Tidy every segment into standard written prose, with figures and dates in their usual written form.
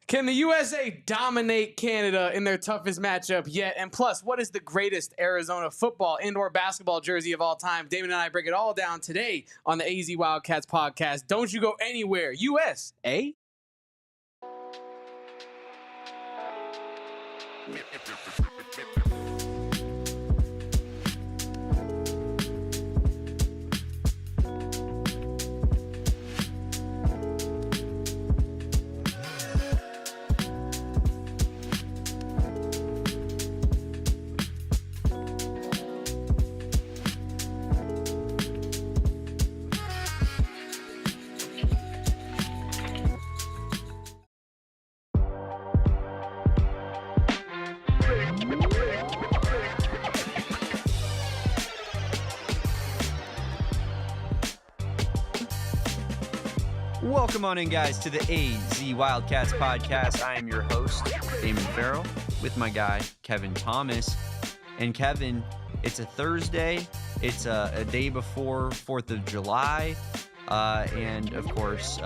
Can the USA dominate Canada in their toughest matchup yet? And plus, what is the greatest Arizona football indoor basketball jersey of all time? Damon and I break it all down today on the AZ Wildcats podcast. Don't you go anywhere. USA. Welcome on in, guys, to the AZ Wildcats podcast. I am your host, Damon Fairall, with my guy, Kevin Thomas. And Kevin, it's a Thursday. It's a day before 4th of July. And, of course,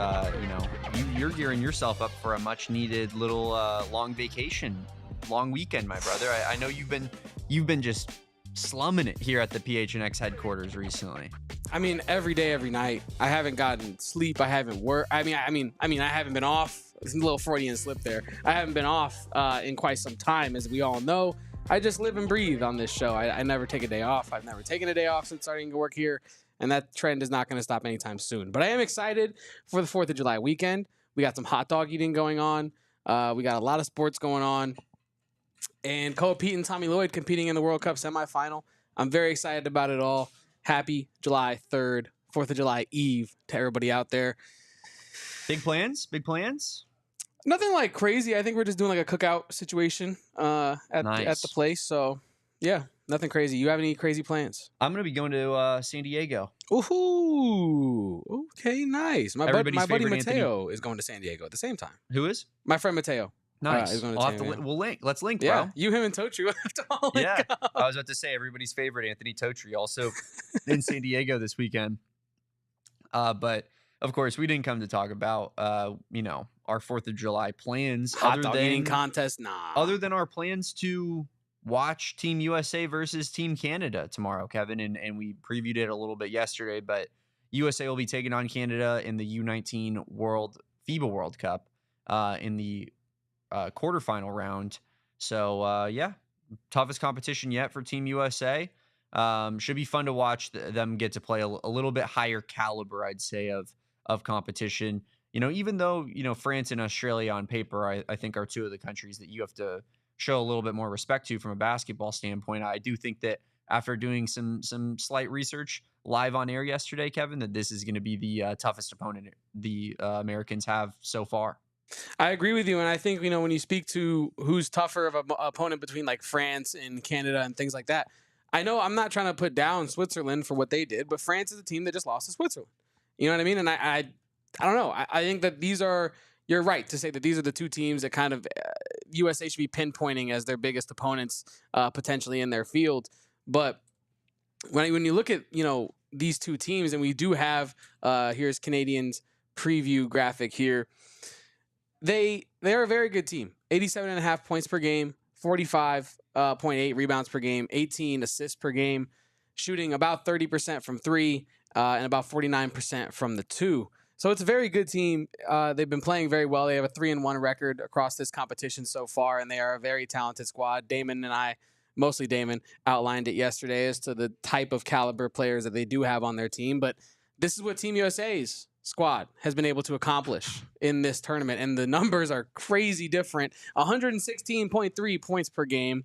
you're gearing yourself up for a much-needed little long vacation, long weekend, my brother. I know you've been just slumming it here at the PHNX headquarters recently. I mean, every day, every night. I haven't gotten sleep. I haven't worked. I haven't been off. It's a little Freudian slip there. I haven't been off in quite some time, as we all know. I just live and breathe on this show. I never take a day off. I've never taken a day off since starting to work here, and that trend is not going to stop anytime soon. But I am excited for the 4th of July weekend. We got some hot dog eating going on. We got a lot of sports going on. And Koa Peat and Tommy Lloyd competing in the World Cup semifinal. I'm very excited about it all. Happy July 3rd, 4th of July Eve to everybody out there. Big plans? Big plans? Nothing like crazy. I think we're just doing like a cookout situation at the place. So, yeah, nothing crazy. You have any crazy plans? I'm going to be going to San Diego. Ooh, okay, nice. My buddy Mateo Anthony is going to San Diego at the same time. Who is? My friend Mateo. Nice. Is going to We'll link. Let's link, yeah, bro. you, him, and Totri will have to all link up. I was about to say everybody's favorite, Anthony Totri, also in San Diego this weekend. But of course, we didn't come to talk about our 4th of July plans. Hot dog eating contest, nah. Other than our plans to watch Team USA versus Team Canada tomorrow, Kevin, and we previewed it a little bit yesterday. But USA will be taking on Canada in the U19 FIBA World Cup in the quarterfinal round. So toughest competition yet for Team USA. Should be fun to watch them get to play a little bit higher caliber, I'd say, of competition. Even though France and Australia on paper, I think are two of the countries that you have to show a little bit more respect to from a basketball standpoint. I do think that after doing some slight research live on air yesterday, Kevin, that this is going to be the toughest opponent the Americans have so far. I agree with you, and I think when you speak to who's tougher of an opponent between like France and Canada and things like that, I know I'm not trying to put down Switzerland for what they did, but France is a team that just lost to Switzerland. You know what I mean? And I don't know. I think that you're right to say that these are the two teams that kind of USA should be pinpointing as their biggest opponents potentially in their field. But when you look at these two teams, and we do have here's Canadians preview graphic here. They're a very good team. 87.5 points per game, 45.8 rebounds per game, 18 assists per game, shooting about 30% from three and about 49% from the two. So it's a very good team. They've been playing very well. They have a 3-1 record across this competition so far, and they are a very talented squad. Damon and I, mostly Damon, outlined it yesterday as to the type of caliber players that they do have on their team. But this is what Team USA's squad has been able to accomplish in this tournament, and the numbers are crazy different. 116.3 points per game,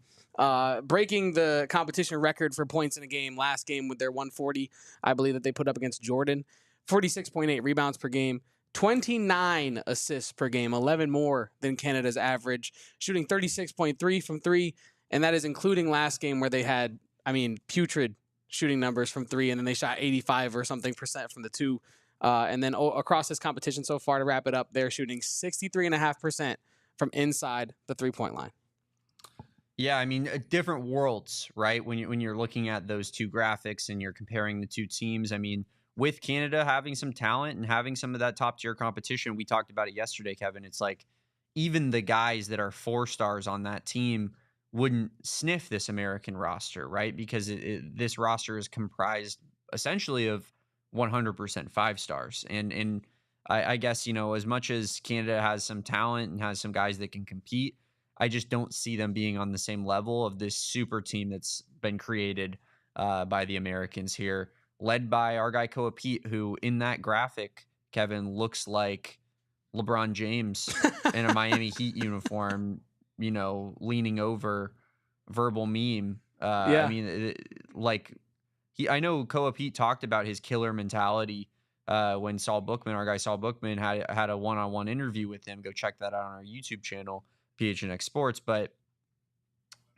breaking the competition record for points in a game last game with their 140, I believe, that they put up against Jordan. 46.8 rebounds per game, 29 assists per game, 11 more than Canada's average, shooting 36.3 from three, and that is including last game where they had, putrid shooting numbers from three, and then they shot 85 or something percent from the two. And then across this competition so far, to wrap it up, they're shooting 63.5% from inside the three-point line. Yeah, different worlds, right? When you're looking at those two graphics and you're comparing the two teams, with Canada having some talent and having some of that top-tier competition, we talked about it yesterday, Kevin. It's like even the guys that are 4-stars on that team wouldn't sniff this American roster, right? Because this roster is comprised essentially of 100% 5-stars. And I guess, as much as Canada has some talent and has some guys that can compete, I just don't see them being on the same level of this super team that's been created by the Americans here, led by our guy Koa Peat, who in that graphic, Kevin, looks like LeBron James in a Miami Heat uniform, leaning over, verbal meme. I Yeah. mean, I know Koa Peat talked about his killer mentality when Saul Bookman, our guy Saul Bookman, had a one-on-one interview with him. Go check that out on our YouTube channel, PHNX Sports. But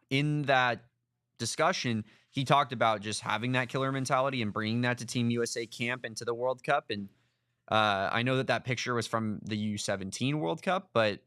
in that discussion, he talked about just having that killer mentality and bringing that to Team USA camp and to the World Cup. And I know that picture was from the U17 World Cup, but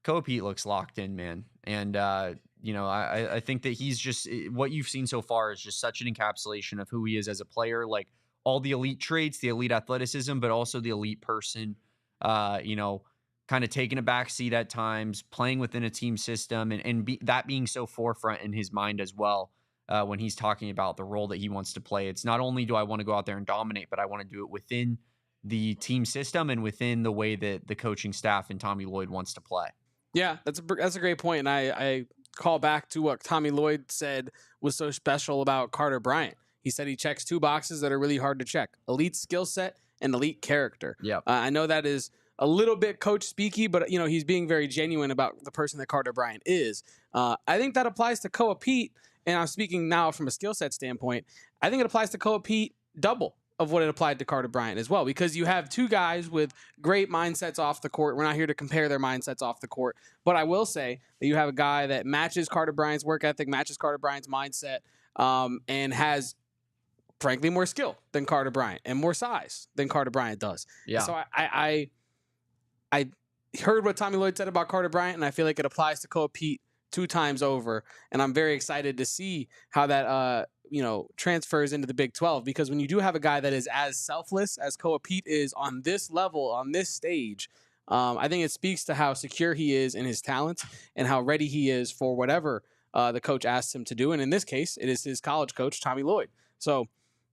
Koa Peat looks locked in, man. And, I think that he's just, what you've seen so far is just such an encapsulation of who he is as a player, like all the elite traits, the elite athleticism, but also the elite person, kind of taking a back seat at times, playing within a team system, and that being so forefront in his mind as well. When he's talking about the role that he wants to play, it's not only do I want to go out there and dominate, but I want to do it within the team system and within the way that the coaching staff and Tommy Lloyd wants to play. Yeah, that's a great point, and I call back to what Tommy Lloyd said was so special about Carter Bryant. He said he checks 2 boxes that are really hard to check: elite skill set and elite character. Yeah, I know that is a little bit coach speaky, but he's being very genuine about the person that Carter Bryant is. I think that applies to Koa Peat, and I'm speaking now from a skill set standpoint. I think it applies to Koa Peat double of what it applied to Carter Bryant as well, because you have 2 guys with great mindsets off the court. We're not here to compare their mindsets off the court, but I will say that you have a guy that matches Carter Bryant's work ethic, matches Carter Bryant's mindset, and has, frankly, more skill than Carter Bryant and more size than Carter Bryant does. yeah. So I heard what Tommy Lloyd said about Carter Bryant, and I feel like it applies to Koa Peat 2 times over, and I'm very excited to see how that transfers into the Big 12, because when you do have a guy that is as selfless as Koa Peat is on this level, on this stage, I think it speaks to how secure he is in his talent and how ready he is for whatever the coach asks him to do. And in this case, it is his college coach, Tommy Lloyd. So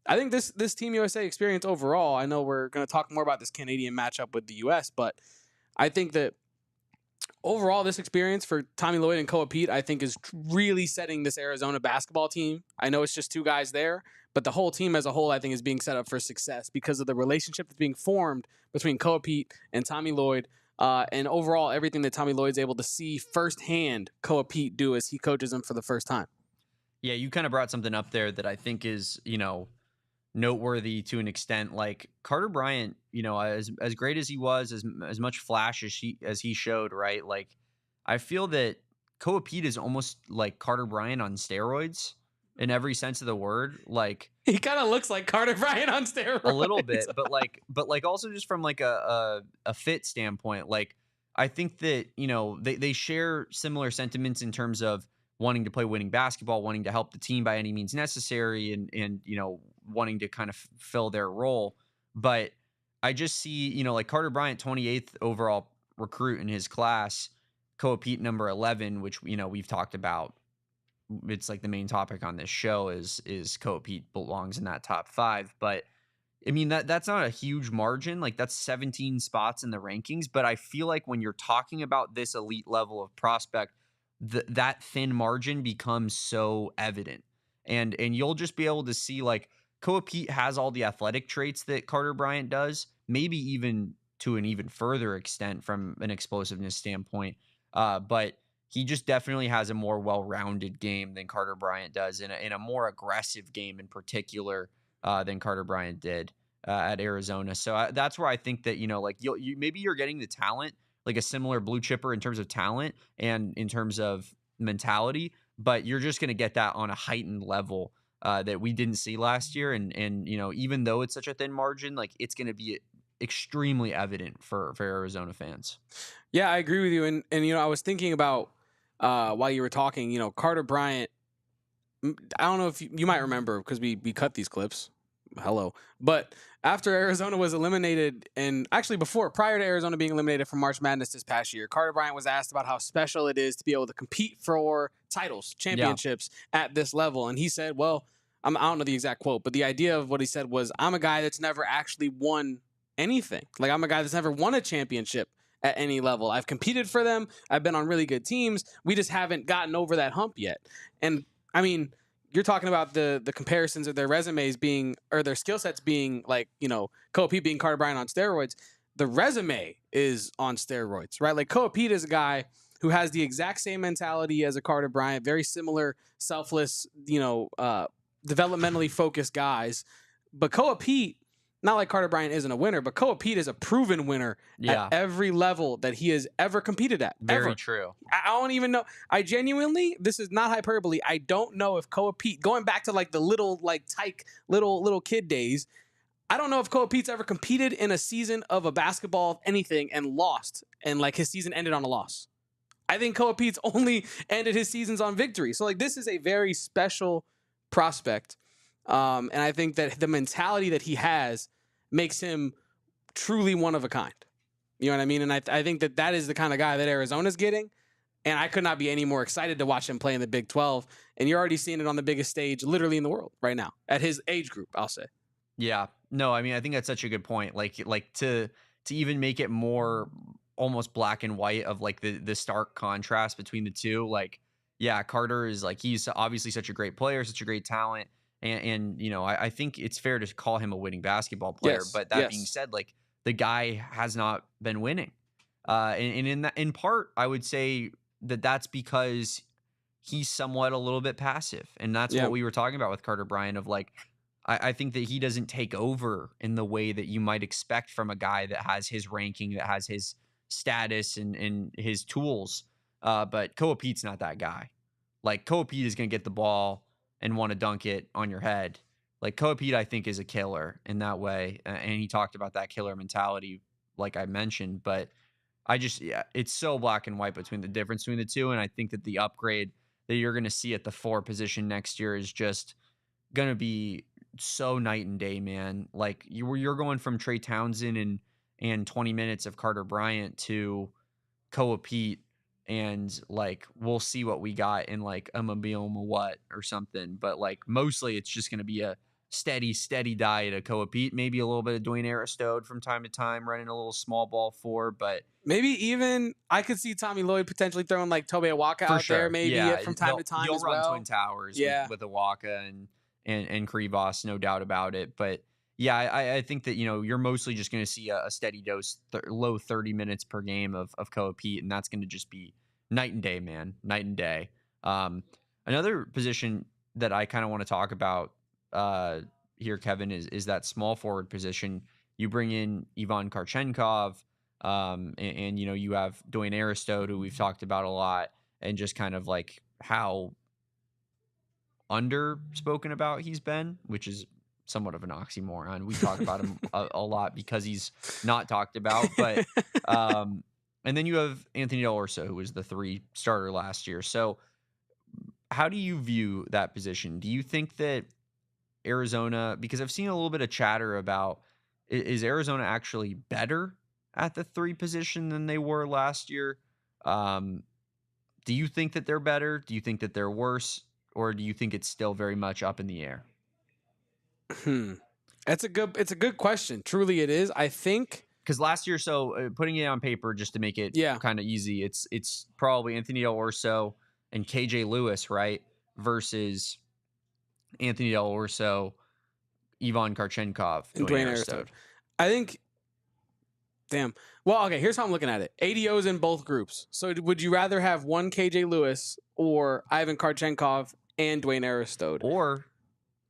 I think this Team USA experience overall, I know we're going to talk more about this Canadian matchup with the U.S., but I think that overall, this experience for Tommy Lloyd and Koa Peat, I think, is really setting this Arizona basketball team. I know it's just 2 guys there, but the whole team as a whole, I think, is being set up for success because of the relationship that's being formed between Koa Peat and Tommy Lloyd, and overall everything that Tommy Lloyd's able to see firsthand Koa Peat do as he coaches him for the first time. Yeah, you kind of brought something up there that I think is, noteworthy to an extent. Like Carter Bryant, as great as he was, as much flash as he showed, right? Like I feel that Koa Peat is almost like Carter Bryant on steroids in every sense of the word. Like he kind of looks like Carter Bryant on steroids a little bit, but like also just from like a fit standpoint. Like I think that they share similar sentiments in terms of wanting to play winning basketball, wanting to help the team by any means necessary, and wanting to kind of fill their role. But I just see, like Carter Bryant, 28th overall recruit in his class, Koa Peat number 11, which, we've talked about. It's like the main topic on this show is Koa Peat belongs in that top 5. But I mean, that's not a huge margin. Like that's 17 spots in the rankings. But I feel like when you're talking about this elite level of prospect, that thin margin becomes so evident. And you'll just be able to see like Koa Peat has all the athletic traits that Carter Bryant does, maybe even to an even further extent from an explosiveness standpoint. But he just definitely has a more well-rounded game than Carter Bryant does, in a more aggressive game in particular than Carter Bryant did at Arizona. So that's where I think that, like maybe you're getting the talent, like a similar blue chipper in terms of talent and in terms of mentality, but you're just going to get that on a heightened level that we didn't see last year. And even though it's such a thin margin, like it's going to be extremely evident for Arizona fans. Yeah, I agree with you. And I was thinking about while you were talking, Carter Bryant, I don't know if you might remember because we cut these clips. hello. But after Arizona was eliminated, and actually prior to Arizona being eliminated from March Madness this past year, Carter Bryant was asked about how special it is to be able to compete for titles, championships at this level. And he said, well, I don't know the exact quote, but the idea of what he said was, I'm a guy that's never actually won anything. Like, I'm a guy that's never won a championship at any level. I've competed for them. I've been on really good teams. We just haven't gotten over that hump yet. And I mean, you're talking about the comparisons of their resumes being, or their skill sets being like, Koa Peat being Carter Bryant on steroids. The resume is on steroids, right? Like, Koa Peat is a guy who has the exact same mentality as a Carter Bryant, very similar, selfless, developmentally focused guys. But Koa Peat, not like Carter Bryant isn't a winner, but Koa Peat is a proven winner at every level that he has ever competed at. Very true. I don't even know. I genuinely, this is not hyperbole, I don't know if Koa Peat, going back to like the little like tyke little kid days, I don't know if Koa Peat's ever competed in a season of a basketball of anything and lost, and like his season ended on a loss. I think Koa Peat's only ended his seasons on victory. So like, this is a very special prospect. And I think that the mentality that he has makes him truly one of a kind. You know what I mean? And I think that is the kind of guy that Arizona's getting. And I could not be any more excited to watch him play in the Big 12. And you're already seeing it on the biggest stage literally in the world right now at his age group, I'll say. Yeah. No, I mean, I think that's such a good point. Like to even make it more almost black and white of like the stark contrast between the two. Like, yeah, Carter is like, he's obviously such a great player, such a great talent. And I think it's fair to call him a winning basketball player. Yes, but that being said, like, the guy has not been winning. And in part, I would say that's because he's somewhat a little bit passive. And that's what we were talking about with Carter Bryant of like, I think that he doesn't take over in the way that you might expect from a guy that has his ranking, that has his status and his tools. But Koa Peat's not that guy. Like, Koa Peat is going to get the ball and want to dunk it on your head. Like, Koa Peat, I think, is a killer in that way. And he talked about that killer mentality, like I mentioned. But it's so black and white between the difference between the two. And I think that the upgrade that you're going to see at the 4 position next year is just going to be so night and day, man. Like, you're going from Trey Townsend and 20 minutes of Carter Bryant to Koa Peat. And like, we'll see what we got in like a what or something. But like, mostly it's just going to be a steady diet of Koa Peat, maybe a little bit of Dwayne Aristode from time to time, running a little small ball 4, but maybe even I could see Tommy Lloyd potentially throwing like Tobe Awaka out there, maybe from time to time. He'll as run well. Twin Towers with Awaka and Krivos, no doubt about it. But yeah, I think that, you're mostly just going to see a steady dose, low 30 minutes per game of Koa Peat, and that's going to just be night and day, man, night and day. Another position that I kind of want to talk about here, Kevin, is that small forward position. You bring in Ivan Karchenkov, and you have Dwayne Aristode, who we've talked about a lot, and just kind of like how underspoken about he's been, which is somewhat of an oxymoron. We talk about him a lot because he's not talked about, but and then you have Anthony Del Orso, who was the 3 starter last year. So how do you view that position? Do you think that Arizona, because I've seen a little bit of chatter about, is Arizona actually better at the 3 position than they were last year? Do you think that they're better? Do you think that they're worse? Or do you think it's still very much up in the air? It's a good question. Truly it is. I think, because last year, so putting it on paper just to make it kind of easy, it's probably Anthony Del Orso and KJ Lewis, right? Versus Anthony Del Orso, Ivan Karchenkov, and Dwayne Aristode. I think, damn. Well, okay, here's how I'm looking at it. ADO's in both groups. So would you rather have one KJ Lewis or Ivan Karchenkov and Dwayne Aristode? Or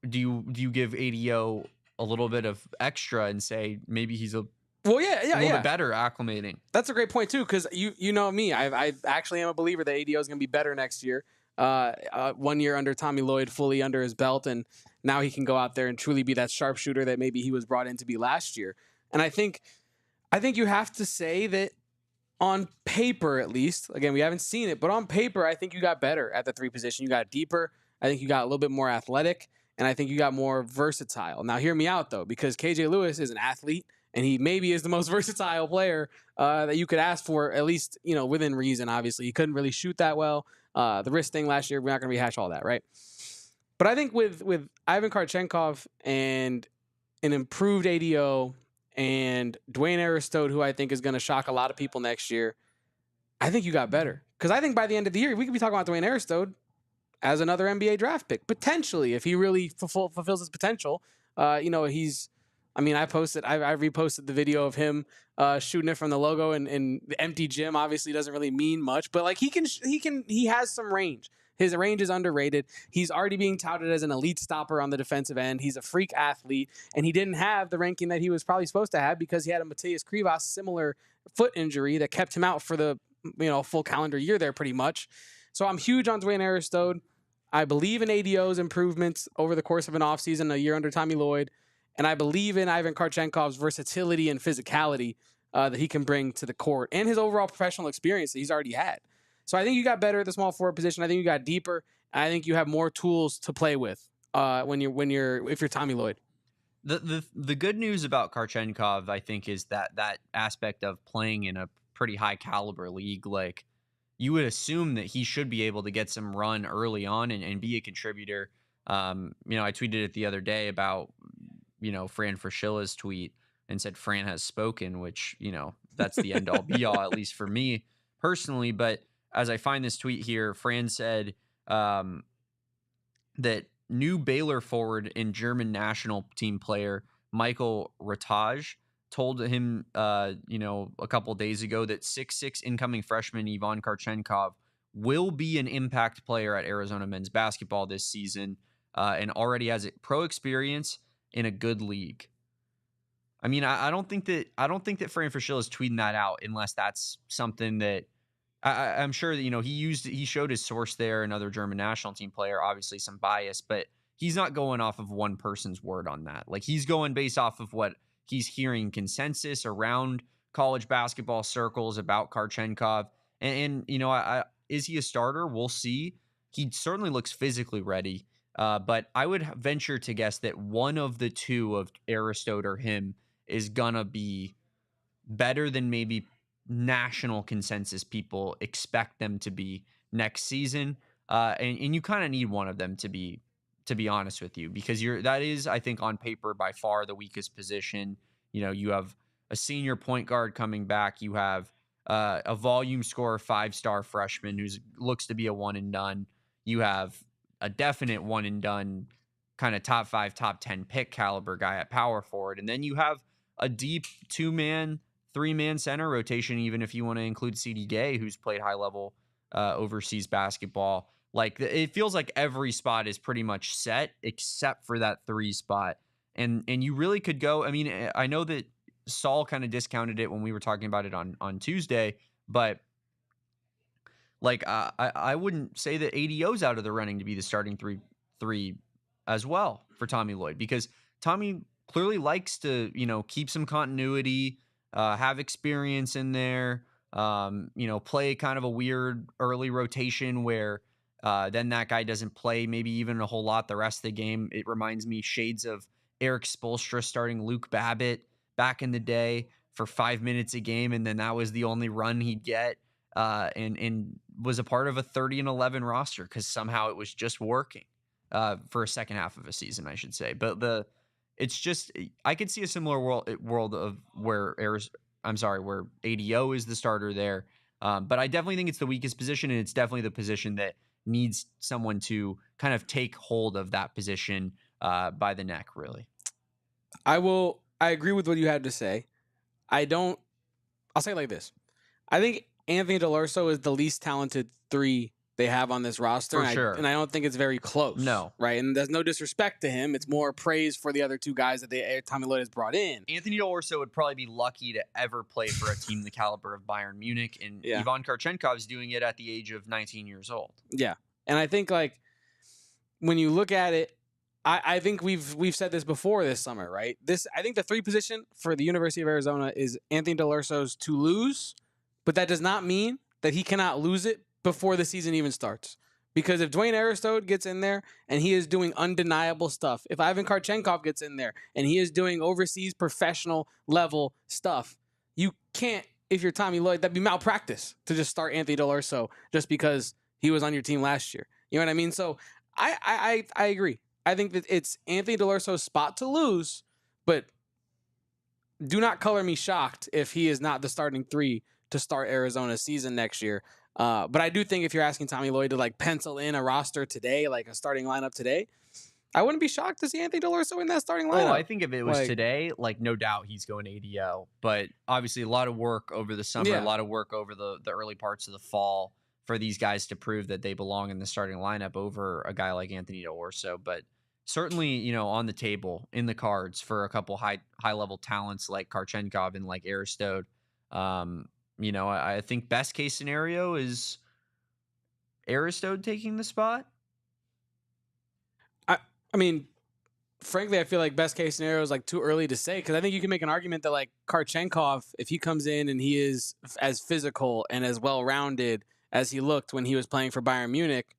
do you give ADO a little bit of extra and say maybe he's a little bit better acclimating? That's a great point too, because you know me, I actually am a believer that ADO is going to be better next year. 1 year under Tommy Lloyd, fully under his belt, and now he can go out there and truly be that sharpshooter that maybe he was brought in to be last year. And I think you have to say that on paper, at least, again, we haven't seen it, but on paper, I think you got better at the 3 position. You got deeper. I think you got a little bit more athletic. and I think you got more versatile. Now, hear me out, though, because KJ Lewis is an athlete, and he maybe is the most versatile player that you could ask for, at least, within reason, obviously. He couldn't really shoot that well. The wrist thing last year, we're not going to rehash all that, right? But I think with Ivan Karchenkov and an improved ADO and Dwayne Aristode, who I think is going to shock a lot of people next year, I think you got better. Because I think by the end of the year, we could be talking about Dwayne Aristode as another NBA draft pick, potentially, if he really fulfills his potential. He's, I reposted the video of him shooting it from the logo, and the empty gym obviously doesn't really mean much, but like he has some range. His range is underrated. He's already being touted as an elite stopper on the defensive end. He's a freak athlete, and he didn't have the ranking that he was probably supposed to have because he had a Mateus Krivas similar foot injury that kept him out for the full calendar year there pretty much. So I'm huge on Dwayne Aristode. I believe in ADO's improvements over the course of an offseason, a year under Tommy Lloyd. And I believe in Ivan Karchenkov's versatility and physicality that he can bring to the court and his overall professional experience that he's already had. So I think you got better at the small forward position. I think you got deeper. And I think you have more tools to play with if you're Tommy Lloyd. The good news about Karchenkov, I think, is that aspect of playing in a pretty high caliber league. Like, you would assume that he should be able to get some run early on and be a contributor. I tweeted it the other day about, Fran Fraschilla's tweet and said Fran has spoken, which, that's the end all be all, at least for me personally. But as I find this tweet here, Fran said that new Baylor forward and German national team player Michael Rataj told him, a couple days ago that 6'6" incoming freshman Ivan Karchenkov will be an impact player at Arizona men's basketball this season, and already has pro experience in a good league. I mean, I don't think that Fran Fraschilla is tweeting that out unless that's something that I'm sure that he showed his source there, another German national team player, obviously some bias, but he's not going off of one person's word on that. Like, he's going based off of what he's hearing consensus around college basketball circles about Karchenkov. And is he a starter? We'll see. He certainly looks physically ready. But I would venture to guess that one of the two of Aristode or him is going to be better than maybe national consensus people expect them to be next season. And you kind of need one of them to be honest with you, because that is, I think, on paper by far the weakest position. You have a senior point guard coming back. You have a volume scorer, 5-star freshman who looks to be a one and done. You have a definite one and done kind of top 5, top 10 pick caliber guy at power forward. And then you have a deep 2-man, 3-man center rotation, even if you want to include CD Gay, who's played high level overseas basketball. Like, it feels like every spot is pretty much set except for that 3 spot. And you really could go. I mean, I know that Saul kind of discounted it when we were talking about it on Tuesday, but like, I wouldn't say that ADO's out of the running to be the starting three as well for Tommy Lloyd, because Tommy clearly likes to, keep some continuity, have experience in there, play kind of a weird early rotation where then that guy doesn't play maybe even a whole lot the rest of the game. It reminds me shades of Eric Spoelstra starting Luke Babbitt back in the day for 5 minutes a game, and then that was the only run he'd get, and was a part of a 30-11 roster because somehow it was just working for a second half of a season, I should say. But it's just, I could see a similar world of where ADO is the starter there. But I definitely think it's the weakest position, and it's definitely the position that needs someone to kind of take hold of that position by the neck, really. I agree with what you had to say. I'll say it like this. I think Anthony Delorso is the least talented 3 they have on this roster. For sure. And I don't think it's very close. No. Right? And there's no disrespect to him. It's more praise for the other 2 guys that Tommy Lloyd has brought in. Anthony Delorso would probably be lucky to ever play for a team the caliber of Bayern Munich, and Ivan Karchenkov is doing it at the age of 19 years old. Yeah. And I think, like, when you look at it, I think we've said this before this summer, right? I think the 3 position for the University of Arizona is Anthony Delorso's to lose, but that does not mean that he cannot lose it before the season even starts. Because if Dwayne Aristode gets in there and he is doing undeniable stuff, if Ivan Karchenkov gets in there and he is doing overseas professional level stuff, you can't, if you're Tommy Lloyd, that'd be malpractice to just start Anthony D'Alorso just because he was on your team last year. You know what I mean? So I agree. I think that it's Anthony D'Alorso's spot to lose, but do not color me shocked if he is not the starting 3 to start Arizona's season next year. But I do think if you're asking Tommy Lloyd to like pencil in a roster today, like a starting lineup today, I wouldn't be shocked to see Anthony D'Alorso in that starting lineup. Oh, I think if it was today, like no doubt he's going ADO. But obviously a lot of work over the summer, a lot of work over the early parts of the fall for these guys to prove that they belong in the starting lineup over a guy like Anthony D'Alorso. But certainly, on the table, in the cards for a couple high level talents like Karchenkov and like Aristode. I think best case scenario is Aristode taking the spot. I mean, frankly, I feel like best case scenario is like too early to say, because I think you can make an argument that like Karchenkov, if he comes in and he is as physical and as well-rounded as he looked when he was playing for Bayern Munich,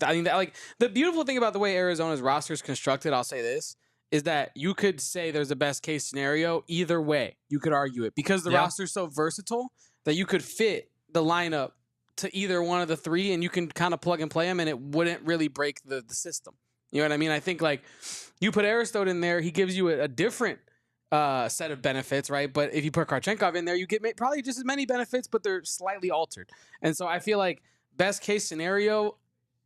I mean, that, like, the beautiful thing about the way Arizona's roster is constructed, I'll say this, is that you could say there's a best case scenario either way. You could argue it because the roster is so versatile that you could fit the lineup to either one of the 3 and you can kind of plug and play them and it wouldn't really break the system. You know what I mean? I think like you put Aristode in there, he gives you a different set of benefits, right? But if you put Karchenkov in there, you get probably just as many benefits, but they're slightly altered. And so I feel like best case scenario,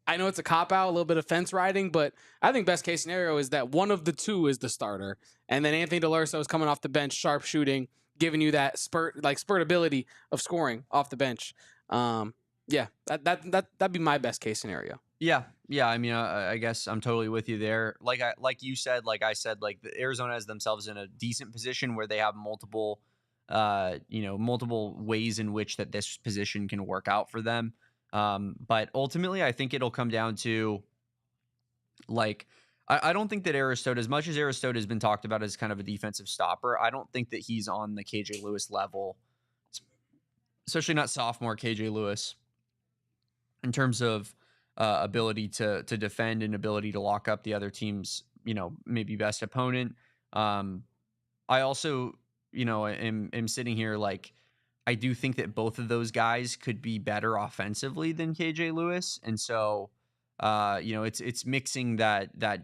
I know it's a cop-out, a little bit of fence riding, but I think best case scenario is that one of the 2 is the starter. And then Anthony D'Alorso is coming off the bench, sharp shooting, giving you that spurt ability of scoring off the bench. That'd be my best case scenario. Yeah. I mean, I guess I'm totally with you there. Like I said, the Arizona has themselves in a decent position where they have multiple ways in which that this position can work out for them. But ultimately, I think it'll come down to I don't think that Aristode, as much as Aristode has been talked about as kind of a defensive stopper, I don't think that he's on the KJ Lewis level, especially not sophomore KJ Lewis, in terms of ability to defend and ability to lock up the other team's, maybe best opponent. I also, am sitting here like, I do think that both of those guys could be better offensively than KJ Lewis. And so, it's mixing that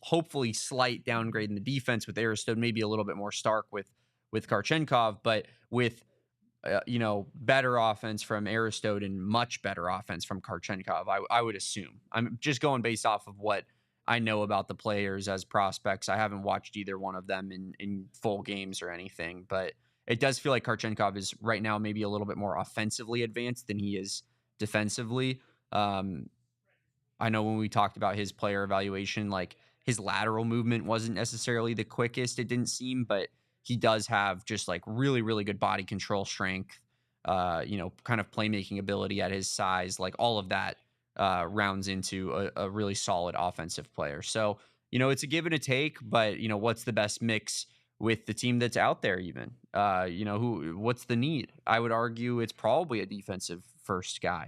hopefully slight downgrade in the defense with Aristode, maybe a little bit more stark with Karchenkov, but with better offense from Aristode and much better offense from Karchenkov, I would assume. I'm just going based off of what I know about the players as prospects. I haven't watched either one of them in full games or anything, but it does feel like Karchenkov is right now maybe a little bit more offensively advanced than he is defensively. I know when we talked about his player evaluation, like his lateral movement wasn't necessarily the quickest, it didn't seem, but he does have just like really, really good body control strength, kind of playmaking ability at his size, like all of that rounds into a really solid offensive player. So, it's a give and a take, but what's the best mix with the team that's out there even? What's the need? I would argue it's probably a defensive first guy.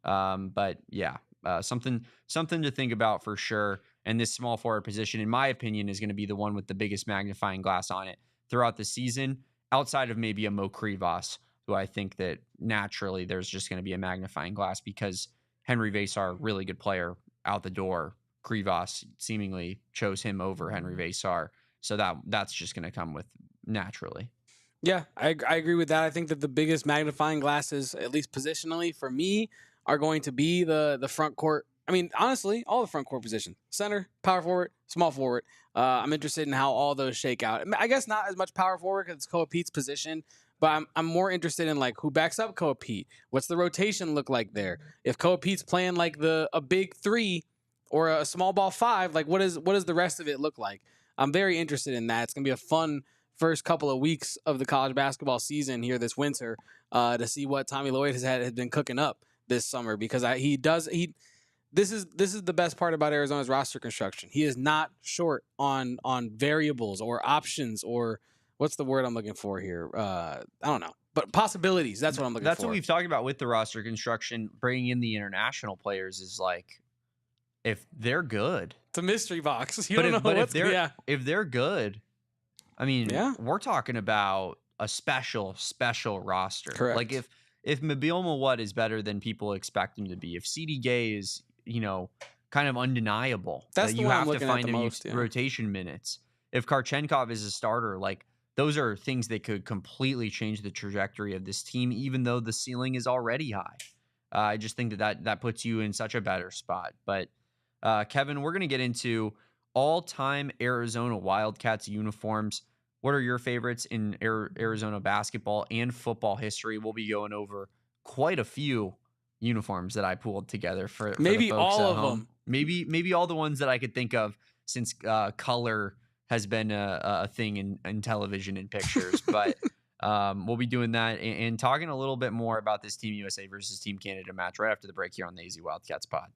But yeah, something to think about for sure. And this small forward position, in my opinion, is going to be the one with the biggest magnifying glass on it throughout the season, outside of maybe a Mo Krivas, who I think that naturally there's just going to be a magnifying glass because Henry Vesar, really good player out the door. Krivas seemingly chose him over Henry Vesar. So that's just going to come with naturally. Yeah, I agree with that. I think that the biggest magnifying glasses, at least positionally for me, are going to be the front court. I mean, honestly, all the front court positions: center, power forward, small forward. I'm interested in how all those shake out. I guess not as much power forward because it's Koa Peat's position, but I'm more interested in like who backs up Koa Peat. What's the rotation look like there? If Koa Peat's playing like a big 3 or a small ball 5, like what does the rest of it look like? I'm very interested in that. It's gonna be a fun first couple of weeks of the college basketball season here this winter to see what Tommy Lloyd has been cooking up this summer, because this is the best part about Arizona's roster construction. He is not short on variables or options, or what's the word I'm looking for here? I don't know. but possibilities. That's what I'm looking for. That's what we've talked about with the roster construction, bringing in the international players is like, if they're good, it's a mystery box. You but don't if, know but what's if they're good, I mean, Yeah. we're talking about a special roster. Correct. Like if Mabeel Mawad is better than people expect him to be, if CD Gay is, kind of undeniable, That's that the you one have I'm to looking at find the him most, yeah. rotation minutes, if Karchenkov is a starter, like those are things that could completely change the trajectory of this team, even though the ceiling is already high. I just think that puts you in such a better spot. But Kevin, we're going to get into all-time Arizona Wildcats uniforms. What are your favorites in Arizona basketball and football history? We'll be going over quite a few uniforms that I pulled together for maybe the folks all at of home. them. Maybe all the ones that I could think of, since color has been a thing in television and pictures. But we'll be doing that and talking a little bit more about this Team USA versus Team Canada match right after the break here on the AZ Wildcats pod.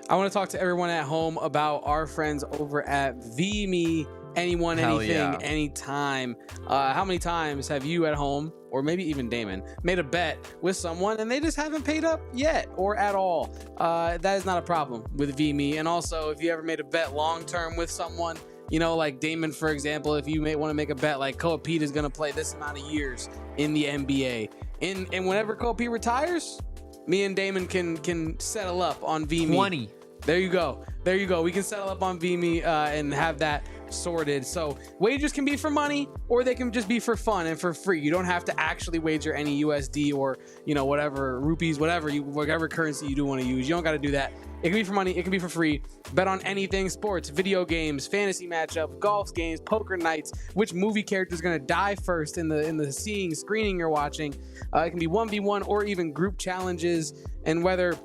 I want to talk to everyone at home about our friends over at VMe. Anyone, Hell anything, yeah. anytime. How many times have you at home, or maybe even Damon, made a bet with someone and they just haven't paid up yet or at all? That is not a problem with VMe. And also, if you ever made a bet long-term with someone, like Damon, for example, if you may want to make a bet like Koa Peat is going to play this amount of years in the NBA. And whenever Koa Peat retires, me and Damon can settle up on VMe. 20. There you go. We can settle up on VMe and have that sorted. So wagers can be for money, or they can just be for fun and for free. You don't have to actually wager any USD or whatever rupees, whatever currency you do want to use. You don't got to do that. It can be for money. It can be for free. Bet on anything: sports, video games, fantasy matchups, golf games, poker nights. Which movie character is going to die first in the screening you're watching? It can be 1v1 or even group challenges. And whether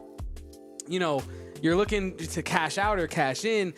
you're looking to cash out or cash in,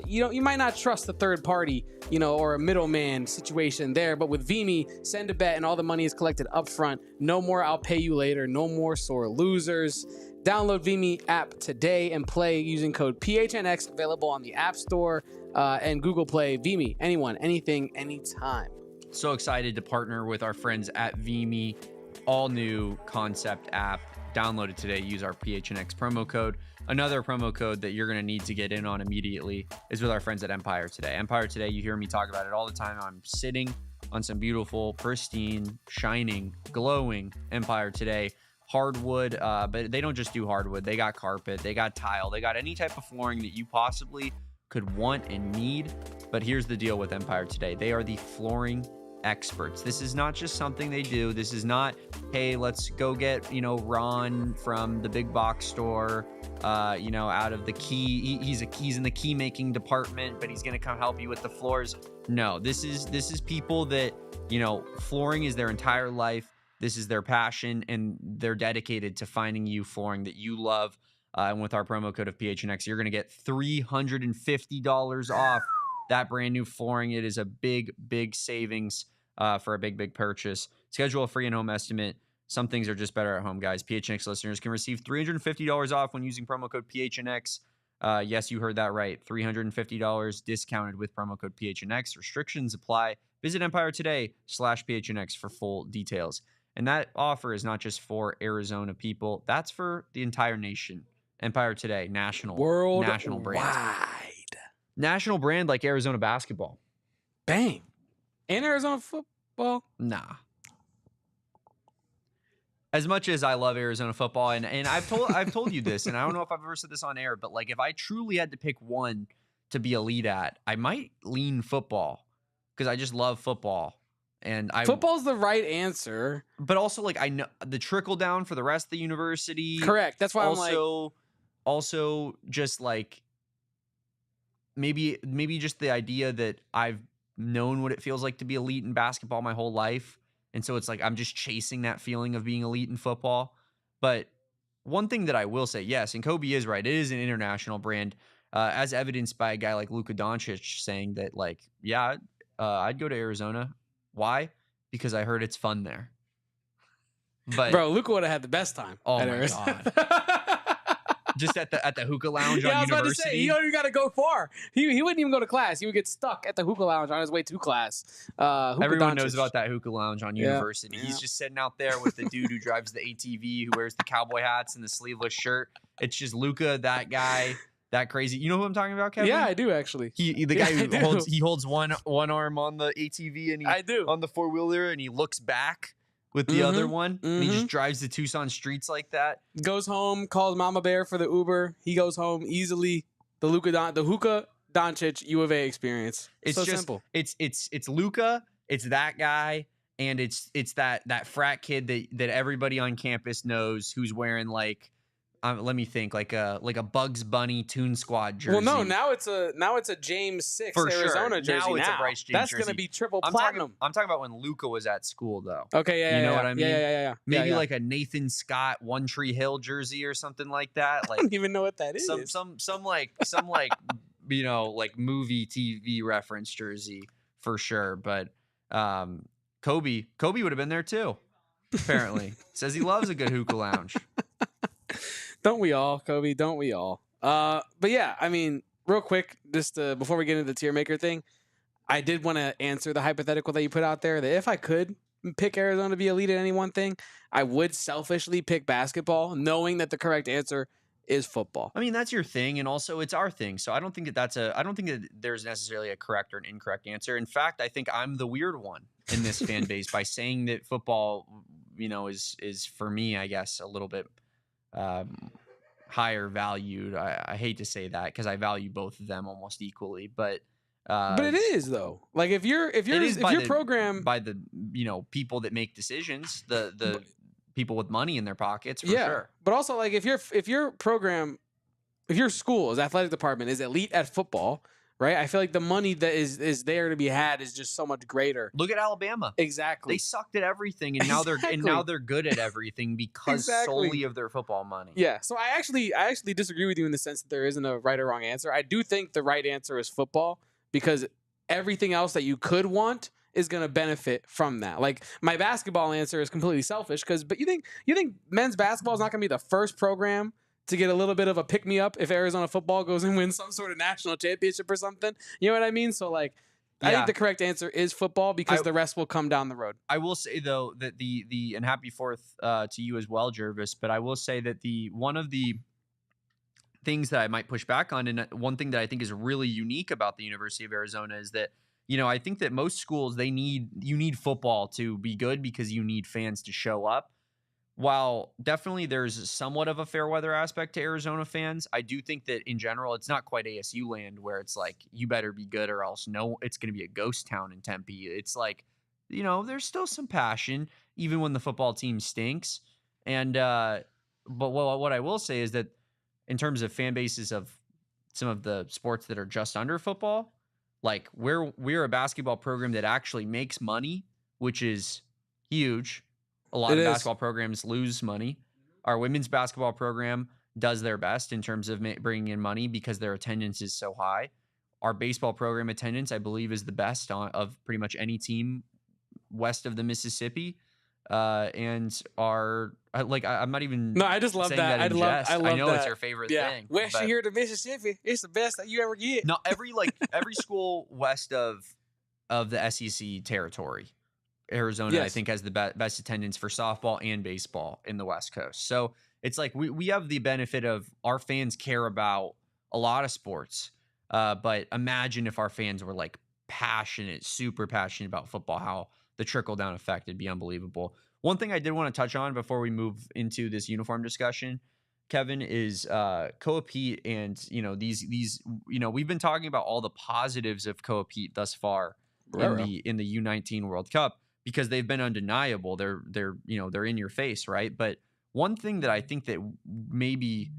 you might not trust the third party, or a middleman situation there. But with VMe, send a bet and all the money is collected up front. No more I'll pay you later. No more sore losers. Download VMe app today and play using code PHNX, available on the App Store and Google Play. VMe, anyone, anything, anytime. So excited to partner with our friends at VMe. All new concept app. Download it today. Use our PHNX promo code. Another promo code that you're going to need to get in on immediately is with our friends at Empire Today. Empire Today, you hear me talk about it all the time. I'm sitting on some beautiful, pristine, shining, glowing Empire Today hardwood, but they don't just do hardwood. They got carpet, they got tile, they got any type of flooring that you possibly could want and need. But here's the deal with Empire Today. They are the flooring experts. This is not just something they do. This is not, hey, let's go get, Ron from the big box store, out of the key. He's in the key making department, but he's going to come help you with the floors. No, this is people that, flooring is their entire life. This is their passion, and they're dedicated to finding you flooring that you love. And with our promo code of PHNX, you're going to get $350 off that brand new flooring. It is a big, big savings for a big, big purchase. Schedule a free in-home estimate. Some things are just better at home, guys. PHNX listeners can receive $350 off when using promo code PHNX. Yes, you heard that right. $350 discounted with promo code PHNX. Restrictions apply. Visit Empire Today/PHNX for full details. And that offer is not just for Arizona people. That's for the entire nation. Empire Today, national brand. National brand like Arizona basketball. Bang. And Arizona football? Nah. As much as I love Arizona football, and I've told you this, and I don't know if I've ever said this on air, but like if I truly had to pick one to be elite at, I might lean football because I just love football. And football's the right answer, but also like I know the trickle down for the rest of the university. Correct. That's why also just like maybe just the idea that I've known what it feels like to be elite in basketball my whole life, and so it's like I'm just chasing that feeling of being elite in football. But one thing that I will say, yes, and Kobe is right, it is an international brand, as evidenced by a guy like Luka Doncic saying that, like, yeah, I'd go to Arizona. Why? Because I heard it's fun there. But bro, Luka would have had the best time. Oh my God. just at the hookah lounge Yeah, on I was about to say, University. he don't even got to go far. He wouldn't even go to class. He would get stuck at the hookah lounge on his way to class. Hookah Everyone Doncic. knows about that hookah lounge on Yeah, University. yeah. He's just sitting out there with the dude who drives the ATV, who wears the cowboy hats and the sleeveless shirt. It's just Luka, that guy, that crazy. You know who I'm talking about, Kevin? Yeah, I do actually. The guy who holds one arm on the ATV and I do. on the four-wheeler, and he looks back with the other one, and he just drives the Tucson streets like that. Goes home, calls Mama Bear for the Uber. He goes home easily. The hookah Doncic U of A experience. It's so just simple. It's Luka. It's that guy, and it's that frat kid that everybody on campus knows who's wearing like. Let me think, like a Bugs Bunny Toon Squad jersey. Well, no, now it's a James 6 For Arizona sure. jersey. Now it's a Bryce James That's jersey. gonna be triple I'm platinum. talking about when Luka was at school, though. Okay, yeah, you know yeah, what I mean? Yeah. Maybe like a Nathan Scott One Tree Hill jersey or something like that. Like I don't even know what that is. some like like movie TV reference jersey for sure. But Kobe would have been there too. Apparently, says he loves a good hookah lounge. Don't we all, Kobe? Don't we all? But yeah, I mean, real quick, just before we get into the Tiermaker thing, I did want to answer the hypothetical that you put out there that if I could pick Arizona to be elite at any one thing, I would selfishly pick basketball, knowing that the correct answer is football. I mean, that's your thing, and also it's our thing. So I don't think that there's necessarily a correct or an incorrect answer. In fact, I think I'm the weird one in this fan base by saying that football, is for me, I guess, a little bit higher valued. I hate to say that because I value both of them almost equally, but it is though. Like if your program by the people that make decisions, the people with money in their pockets, for sure. But also like if your program, if your school's athletic department is elite at football, right? I feel like the money that is there to be had is just so much greater. Look at Alabama. Exactly. They sucked at everything, and now they're good at everything because solely of their football money. Yeah. So I actually disagree with you in the sense that there isn't a right or wrong answer. I do think the right answer is football because everything else that you could want is going to benefit from that. Like my basketball answer is completely selfish but you think men's basketball is not going to be the first program to get a little bit of a pick-me-up if Arizona football goes and wins some sort of national championship or something. You know what I mean? So, like, I think the correct answer is football because the rest will come down the road. I will say, though, that and happy 4th to you as well, Jervis, but I will say that one of the things that I might push back on, and one thing that I think is really unique about the University of Arizona is that, I think that most schools, you need football to be good because you need fans to show up. While definitely there's somewhat of a fair weather aspect to Arizona fans, I do think that in general, it's not quite ASU land where it's like, you better be good or else it's going to be a ghost town in Tempe. It's like, there's still some passion even when the football team stinks. And, but what I will say is that in terms of fan bases of some of the sports that are just under football, like we're a basketball program that actually makes money, which is huge. A lot of basketball programs lose money. Our women's basketball program does their best in terms of bringing in money because their attendance is so high. Our baseball program attendance, I believe, is the best of pretty much any team west of the Mississippi. And I'm not even. No, I just love that. I know it's your favorite thing. West here to Mississippi, it's the best that you ever get. No, every school west of the SEC territory. Arizona, I think, has the best attendance for softball and baseball in the West Coast. So it's like we have the benefit of our fans care about a lot of sports. But imagine if our fans were like super passionate about football, how the trickle-down effect would be unbelievable. One thing I did want to touch on before we move into this uniform discussion, Kevin, is Koa Peat and, these we've been talking about all the positives of Koa Peat thus far in the U19 World Cup. Because they've been undeniable. They're in your face, right? But one thing that I think that maybe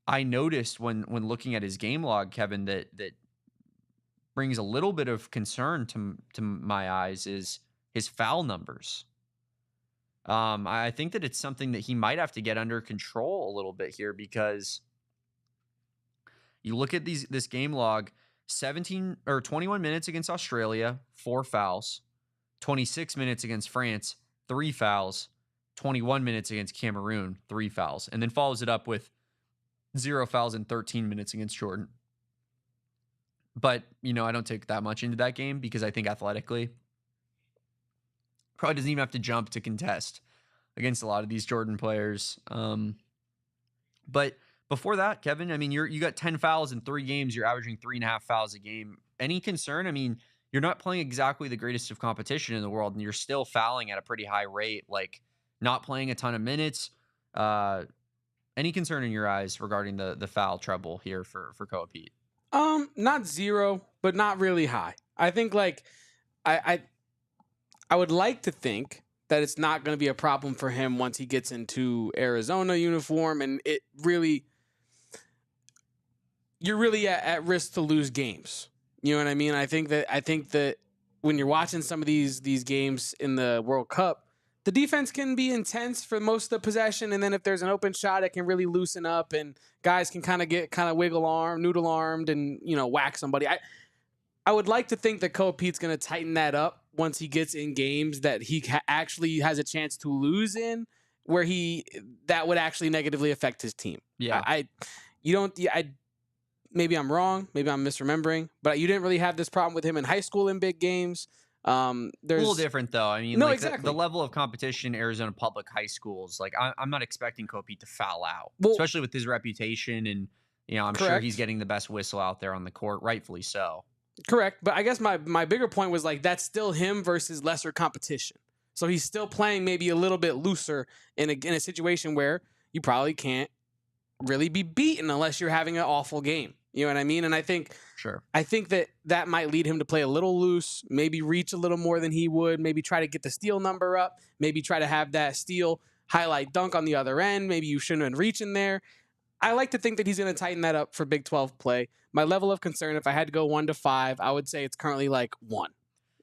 I noticed when looking at his game log, Kevin, that brings a little bit of concern to my eyes is his foul numbers. I think that it's something that he might have to get under control a little bit here because you look at this game log, 17 or 21 minutes against Australia, 4 fouls. 26 minutes against France, 3 fouls, 21 minutes against Cameroon, 3 fouls, and then follows it up with 0 fouls in 13 minutes against Jordan. But, I don't take that much into that game because I think athletically, probably doesn't even have to jump to contest against a lot of these Jordan players. But before that, Kevin, I mean, you got 10 fouls in 3 games. You're averaging 3.5 fouls a game. Any concern? I mean, you're not playing exactly the greatest of competition in the world, and you're still fouling at a pretty high rate, like not playing a ton of minutes. Any concern in your eyes regarding the foul trouble here for Koa Peat? Not zero, but not really high. I think I would like to think that it's not going to be a problem for him once he gets into Arizona uniform, and you're really at risk to lose games. You know what I mean? I think that when you're watching some of these games in the World Cup, the defense can be intense for most of the possession, and then if there's an open shot, it can really loosen up, and guys can kind of get noodle armed, and whack somebody. I would like to think that Koa Peat's going to tighten that up once he gets in games that he actually has a chance to lose in, where that would actually negatively affect his team. Yeah, maybe I'm wrong, maybe I'm misremembering, but you didn't really have this problem with him in high school in big games. There's a little different though. I mean, no, like exactly. the level of competition in Arizona public high schools, like I'm not expecting Koa Peat to foul out, Well, especially with his reputation, and I'm sure he's getting the best whistle out there on the court, rightfully so. Correct, but I guess my bigger point was like that's still him versus lesser competition. So he's still playing maybe a little bit looser in a situation where you probably can't really be beaten unless you're having an awful game. You know what I mean? And I think that might lead him to play a little loose, maybe reach a little more than he would, maybe try to get the steal number up, maybe try to have that steal highlight dunk on the other end. Maybe you shouldn't have been reaching there. I like to think that he's going to tighten that up for Big 12 play. My level of concern, if I had to go 1 to 5, I would say it's currently like 1.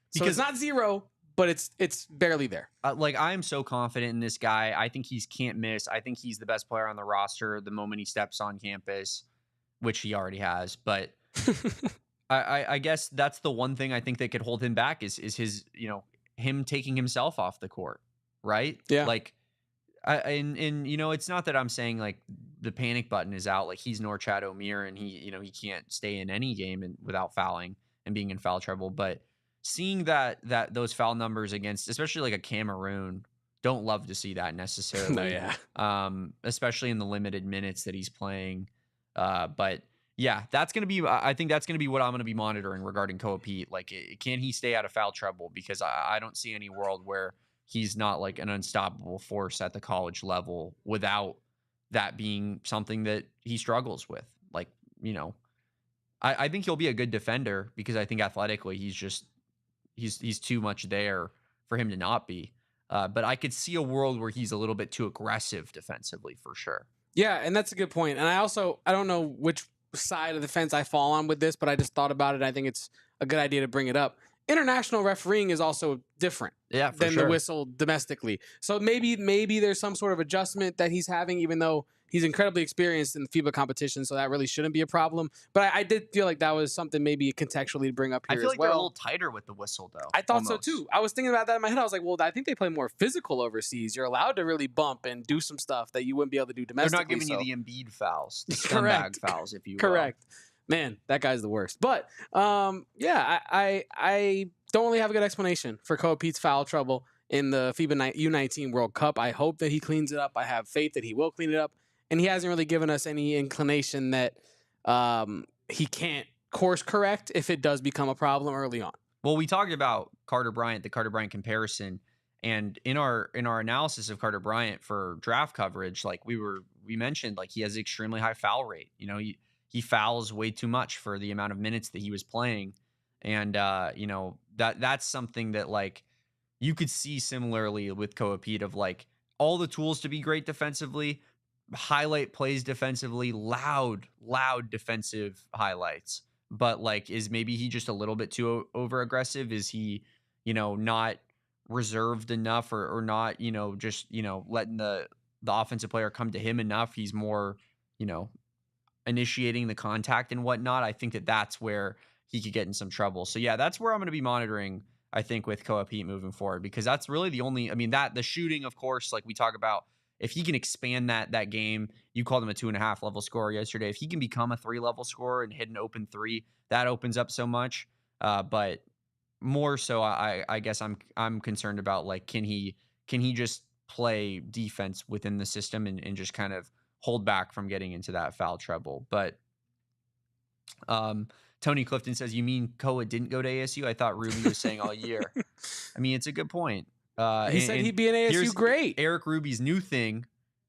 So it's not 0, but it's barely there. I am so confident in this guy. I think he's can't miss. I think he's the best player on the roster the moment he steps on campus, which he already has. But I guess that's the one thing I think that could hold him back is his, him taking himself off the court, right? Yeah. It's not that I'm saying like the panic button is out. Like he's Norchad O'Meara and he can't stay in any game without fouling and being in foul trouble. But seeing that those foul numbers against, especially like a Cameroon, don't love to see that necessarily. No, yeah. Especially in the limited minutes that he's playing. But yeah, I think that's going to be what I'm going to be monitoring regarding Koa Peat. Like, can he stay out of foul trouble? Because I don't see any world where he's not like an unstoppable force at the college level without that being something that he struggles with. Like, I think he'll be a good defender because I think athletically he's too much there for him to not be. But I could see a world where he's a little bit too aggressive defensively for sure. Yeah, and that's a good point. And I don't know which side of the fence I fall on with this, but I just thought about it. I think it's a good idea to bring it up. International refereeing is also different than the whistle domestically. So maybe there's some sort of adjustment that he's having, even though he's incredibly experienced in the FIBA competition, so that really shouldn't be a problem. But I did feel like that was something maybe contextually to bring up here as well. I feel like they're a little tighter with the whistle, though. I thought so, too. I was thinking about that in my head. I was like, well, I think they play more physical overseas. You're allowed to really bump and do some stuff that you wouldn't be able to do domestically. They're not giving you the Embiid fouls, the scumbag fouls, if you will. Correct. Man, that guy's the worst. But, I don't really have a good explanation for Koa Peat's foul trouble in the FIBA U19 World Cup. I hope that he cleans it up. I have faith that he will clean it up. And he hasn't really given us any inclination that he can't course correct if it does become a problem early on. Well, we talked about the Carter Bryant comparison. And in our analysis of Carter Bryant for draft coverage, like we mentioned, like he has an extremely high foul rate. He fouls way too much for the amount of minutes that he was playing. And, that's something that like you could see similarly with Koa Peat of like all the tools to be great defensively, highlight plays defensively, loud defensive highlights. But like, is maybe he just a little bit too over aggressive? Is he, not reserved enough or not, just, letting the offensive player come to him enough? He's more, initiating the contact and whatnot. I think that's where he could get in some trouble. So yeah, that's where I'm going to be monitoring, I think, with Koa Peat moving forward, because that's really the only, the shooting, of course, like we talk about, if he can expand that game, you called him a 2.5 level scorer yesterday. If he can become a 3 level scorer and hit an open three, that opens up so much. But more so, I guess I'm concerned about, like, can he just play defense within the system and just kind of hold back from getting into that foul trouble. But Tony Clifton says, you mean Koa didn't go to ASU? I thought Ruby was saying all year. I mean, it's a good point. He said he'd be an ASU great. Eric Ruby's new thing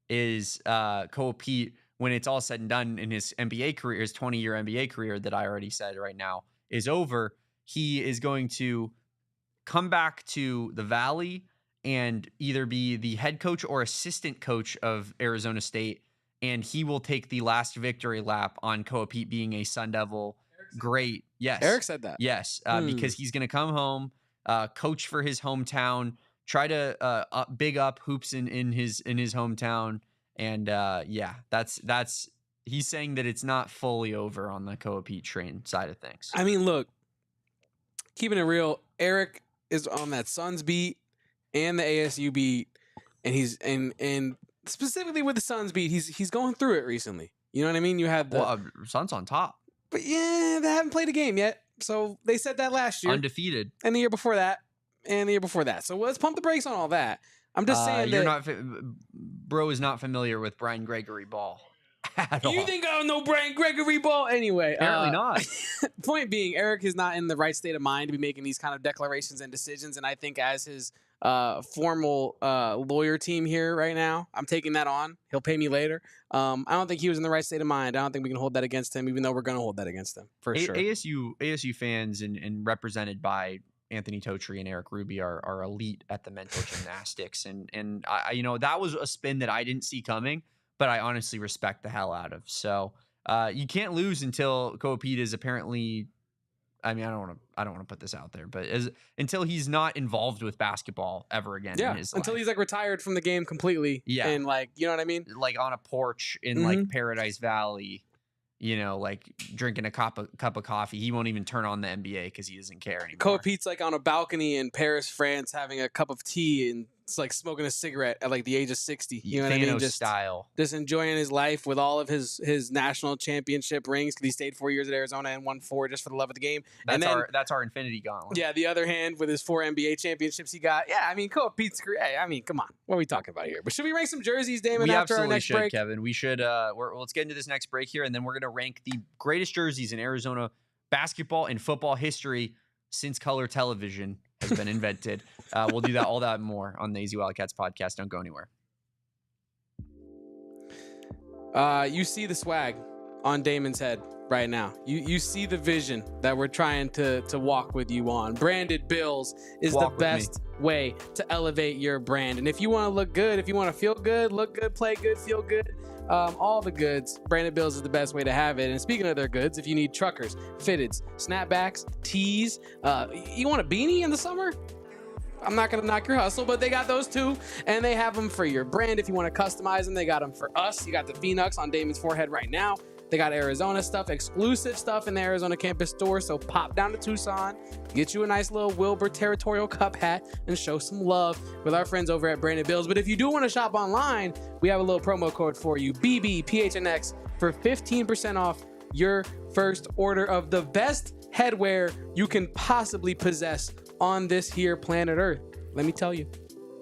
is Koa Peat, when it's all said and done in his NBA career, his 20-year NBA career that I already said right now is over. He is going to come back to the Valley and either be the head coach or assistant coach of Arizona State, and he will take the last victory lap on Koa Peat being a Sun Devil great. Yes. Eric said that. Yes, because he's going to come home, coach for his hometown, try to big up hoops in his hometown, and that's he's saying that it's not fully over on the Koa Peat train side of things. I mean, look, keeping it real, Eric is on that Suns beat and the ASU beat, and he's and specifically with the Suns beat, he's going through it recently. You know what I mean? You had the Suns on top, but yeah, they haven't played a game yet. So they said that last year, undefeated, and the year before that, and the year before that. So let's pump the brakes on all that. I'm just saying bro is not familiar with Brian Gregory ball. You think I don't know Brian Gregory ball? Anyway, apparently not. Point being, Eric is not in the right state of mind to be making these kind of declarations and decisions. And I think as his formal lawyer team here right now, I'm taking that on. He'll pay me later. I don't think he was in the right state of mind. I don't think we can hold that against him, even though we're going to hold that against him for sure. ASU fans and represented by Anthony Totri and Eric Ruby are elite at the mental gymnastics. And I that was a spin that I didn't see coming, but I honestly respect the hell out of. So you can't lose until Koa Peat is apparently, I mean, I don't want to put this out there, but until he's not involved with basketball ever again in his until life. He's like retired from the game completely. Yeah. And like, you know what I mean? Like on a porch in like Paradise Valley, like drinking a cup of coffee. He won't even turn on the NBA because he doesn't care anymore. Koa Peat's like on a balcony in Paris, France, having a cup of tea and it's like smoking a cigarette at like the age of 60. You know what I mean? Just enjoying his life with all of his national championship rings because he stayed 4 years at Arizona and won 4 just for the love of the game. That's our infinity gauntlet. Yeah, the other hand with his 4 NBA championships he got. Yeah, I mean, Koa Peat's career. I mean, come on. What are we talking about here? But should we rank some jerseys, Damon, after our next break? Kevin. We should. Let's get into this next break here, and then we're going to rank the greatest jerseys in Arizona basketball and football history since color television has been invented. We'll do all that and more on the AZ Wildcats podcast. Don't go anywhere. You see the swag on Damon's head right now. You see the vision that we're trying to walk with you on. Branded bills is the best way to elevate your brand. And if you want to look good, if you want to feel good, look good, play good, feel good, all the goods, Branded Bills is the best way to have it. And speaking of their goods, if you need truckers, fitteds, snapbacks, tees, you want a beanie in the summer? I'm not going to knock your hustle, but they got those too. And they have them for your brand. If you want to customize them, they got them for us. You got the Phoenix on Damon's forehead right now. They got Arizona stuff, exclusive stuff in the Arizona campus store. So pop down to Tucson, get you a nice little Wilbur Territorial Cup hat, and show some love with our friends over at Branded Bills. But if you do want to shop online, we have a little promo code for you, BBPHNX, for 15% off your first order of the best headwear you can possibly possess on this here planet Earth. Let me tell you.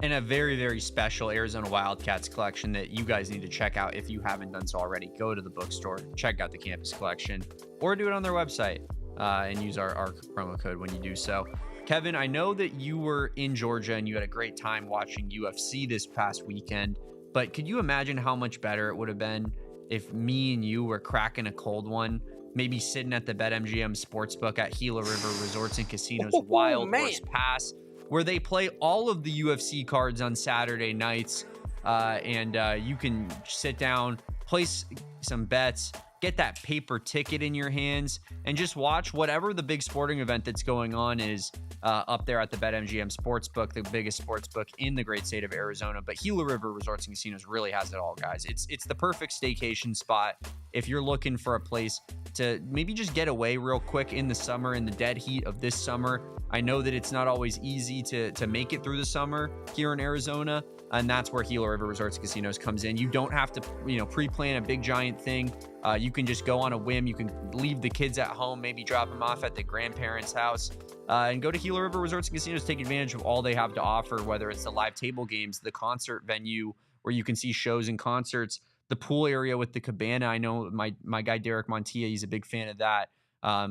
And a very, very special Arizona Wildcats collection that you guys need to check out if you haven't done so already. Go to the bookstore, check out the campus collection, or do it on their website and use our promo code when you do so. Kevin, I know that you were in Georgia and you had a great time watching UFC this past weekend, but could you imagine how much better it would have been if me and you were cracking a cold one, maybe sitting at the BetMGM Sportsbook at Gila River Resorts and Casinos Wild Horse Pass, where they play all of the UFC cards on Saturday nights, and you can sit down, place some bets, get that paper ticket in your hands, and just watch whatever the big sporting event that's going on is up there at the BetMGM Sportsbook, the biggest sportsbook in the great state of Arizona. But Gila River Resorts and Casinos really has it all, guys. It's the perfect staycation spot if you're looking for a place to maybe just get away real quick in the summer, in the dead heat of this summer. I know that it's not always easy to make it through the summer here in Arizona, and that's where Gila River Resorts and Casinos comes in. You don't have to, pre-plan a big giant thing. You can just go on a whim. You can leave the kids at home, maybe drop them off at the grandparents' house, and go to Gila River Resorts and Casinos, take advantage of all they have to offer, whether it's the live table games, the concert venue where you can see shows and concerts, the pool area with the cabana. I know my guy Derek Montilla, he's a big fan of that.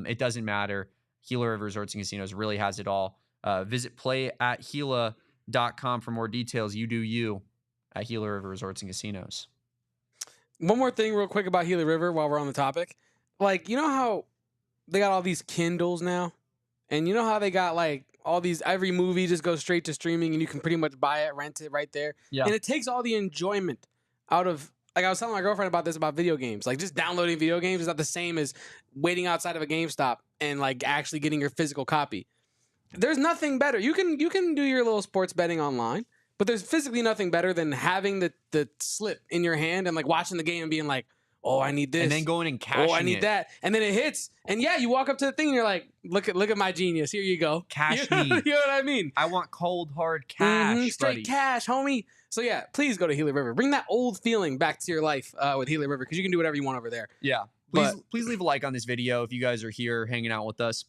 It doesn't matter. Gila River Resorts and Casinos really has it all. Visit play@Gila.com for more details. You do you at Gila River Resorts and Casinos. One more thing real quick about Gila River while we're on the topic. Like, you know how they got all these Kindles now? And you know how they got like all these, every movie just goes straight to streaming and you can pretty much buy it, rent it right there. Yeah. And it takes all the enjoyment out of, like I was telling my girlfriend about this, about video games. Like just downloading video games is not the same as waiting outside of a GameStop and like actually getting your physical copy. There's nothing better. You can do your little sports betting online, but there's physically nothing better than having the slip in your hand and like watching the game and being like, oh, I need this. And then going and cashing it. Oh, I need that. And then it hits. And yeah, you walk up to the thing and you're like, look at my genius. Here you go. Cash me. me. You know what I mean? I want cold, hard cash. Straight buddy. cash, homie. So yeah, please go to Gila River. Bring that old feeling back to your life with Gila River, because you can do whatever you want over there. Yeah. Please leave a like on this video if you guys are here hanging out with us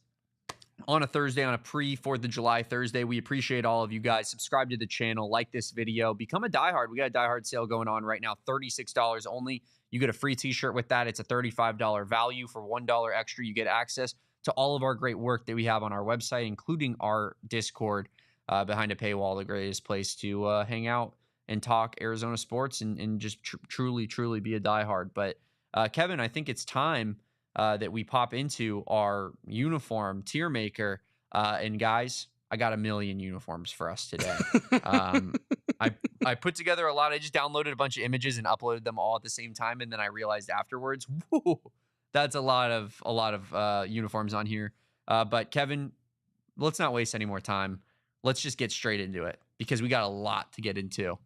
on a Thursday, on a pre-4th of July Thursday. We appreciate all of you guys. Subscribe to the channel, like this video, become a diehard. We got a diehard sale going on right now, $36 only. You get a free t-shirt with that. It's a $35 value. For $1 extra, you get access to all of our great work that we have on our website, including our Discord behind a paywall, the greatest place to hang out and talk Arizona sports and just truly be a diehard. But Kevin, I think it's time that we pop into our uniform Tiermaker. And guys, I got 1 million uniforms for us today. I put together a lot. I just downloaded a bunch of images and uploaded them all at the same time, and then I realized afterwards, whoa, that's a lot of uniforms on here. But Kevin, let's not waste any more time. Let's just get straight into it, because we got a lot to get into.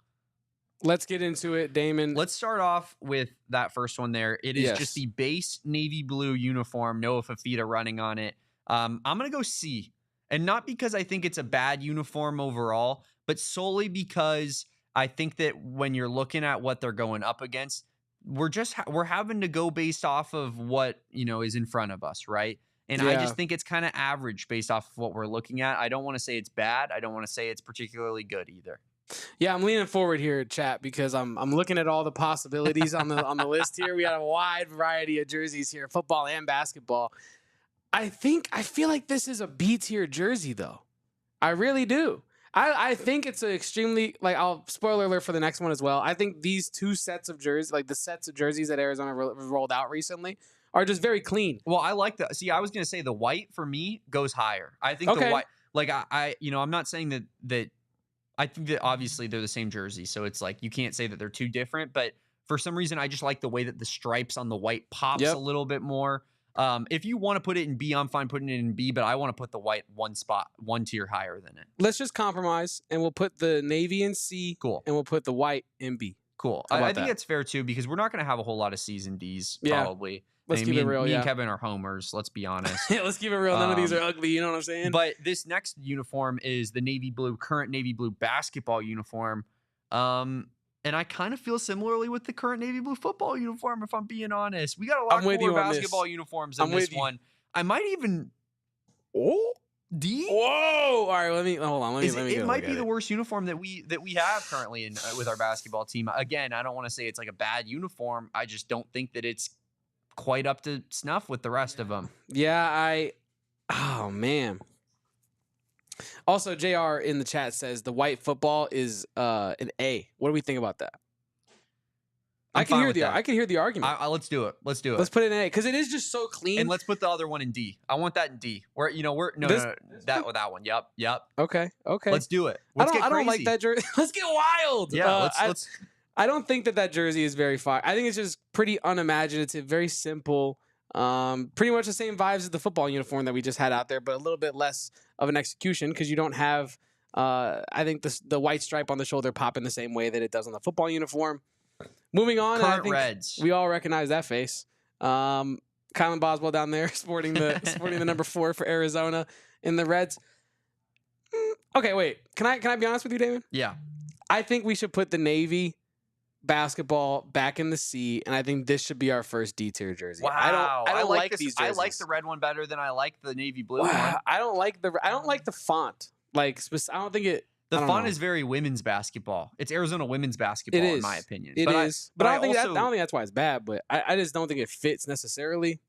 Let's get into it, Damon. Let's start off with that first one there. It is just the base navy blue uniform, no Fafita running on it. I'm going to go C. And not because I think it's a bad uniform overall, but solely because I think that when you're looking at what they're going up against, we're having to go based off of what, is in front of us, right? And I just think it's kind of average based off of what we're looking at. I don't want to say it's bad. I don't want to say it's particularly good either. Yeah, I'm leaning forward here, chat, because I'm looking at all the possibilities on the list here. We got a wide variety of jerseys here, football and basketball. I feel like this is a B tier jersey, though. I really do. I think it's an extremely, like, I'll spoiler alert for the next one as well. I think these two sets of jerseys, like the sets of jerseys that Arizona rolled out recently, are just very clean. Well, I like that. See, I was going to say the white for me goes higher. I think the white, like I'm not saying that I think that obviously they're the same jersey, so it's like you can't say that they're too different, but for some reason I just like the way that the stripes on the white pops a little bit more. If you want to put it in B, I'm fine putting it in B, but I want to put the white one tier higher than it. Let's just compromise, and we'll put the navy in C. Cool. And we'll put the white in B. Cool. I think it's fair too, because we're not going to have a whole lot of C's and D's probably. Let's keep it real. Me and Kevin are homers. Let's be honest. Yeah, let's keep it real. None of these are ugly. You know what I'm saying? But this next uniform is the current navy blue basketball uniform. And I kind of feel similarly with the current navy blue football uniform, if I'm being honest. We got a lot cooler basketball uniforms than this one. I might even D. Whoa! All right, hold on. Let me. It might be the worst uniform that we have currently with our basketball team. Again, I don't want to say it's like a bad uniform. I just don't think that it's quite up to snuff with the rest of them. Yeah, oh man. Also, JR in the chat says the white football is an A. What do we think about that? I can hear the argument. Let's do it. Let's put it in A, because it is just so clean. And let's put the other one in D. I want that in D. That one. Yep. Okay. Let's do it. I don't like that jersey. Let's get wild. Yeah. I don't think that jersey is very far. I think it's just pretty unimaginative, very simple. Pretty much the same vibes as the football uniform that we just had out there, but a little bit less of an execution because you don't have. I think the white stripe on the shoulder pop in the same way that it does on the football uniform. Moving on, I think Reds. we all recognize that face. Kylan Boswell down there sporting the number 4 for Arizona in the Reds. Okay, wait. Can I be honest with you, Damon? Yeah. I think we should put the Navy basketball back in the C, and I think this should be our first D tier jersey. Wow. I don't like this, these jerseys. I like the red one better than I like the navy blue one. I don't like the font. Like, I don't think it. The font is very women's basketball. It's Arizona women's basketball, in my opinion. It is. But I don't think that's why it's bad. But I just don't think it fits necessarily.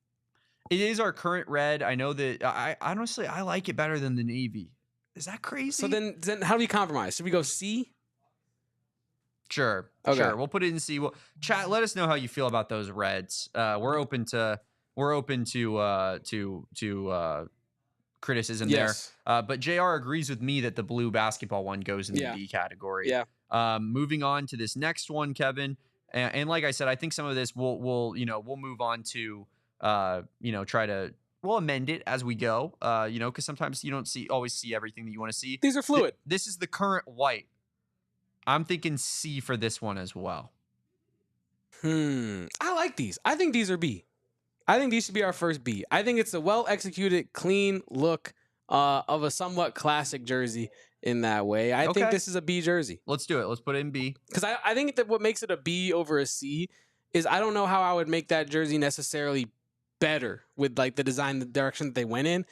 It is our current red. I know that. I honestly like it better than the navy. Is that crazy? So then how do we compromise? Should we go C? Sure. Okay. Sure. We'll put it in C. Well, chat. Let us know how you feel about those reds. We're open to criticism there. But JR agrees with me that the blue basketball one goes in the D category. Yeah. Moving on to this next one, Kevin. And like I said, I think some of this we'll move on to we'll amend it as we go. Because sometimes you don't always see everything that you want to see. These are fluid. This is the current white. I'm thinking C for this one as well. I like these. I think these are B. I think these should be our first B. I think it's a well-executed, clean look of a somewhat classic jersey in that way. I think this is a B jersey. Let's do it. Let's put it in B. Because I think that what makes it a B over a C is I don't know how I would make that jersey necessarily better with like the design, the direction that they went in.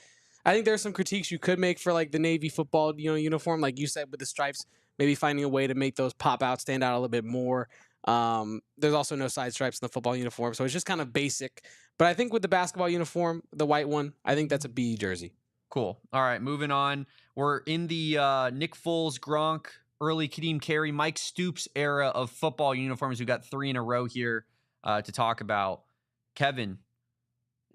I think there's some critiques you could make for like the Navy football uniform, like you said, with the stripes. Maybe finding a way to make those pop out, stand out a little bit more. There's also no side stripes in the football uniform, so it's just kind of basic. But I think with the basketball uniform, the white one, I think that's a B jersey. Cool. All right, moving on. We're in the Nick Foles, Gronk, early Kadeem Carey, Mike Stoops era of football uniforms. We've got 3 in a row here to talk about. Kevin,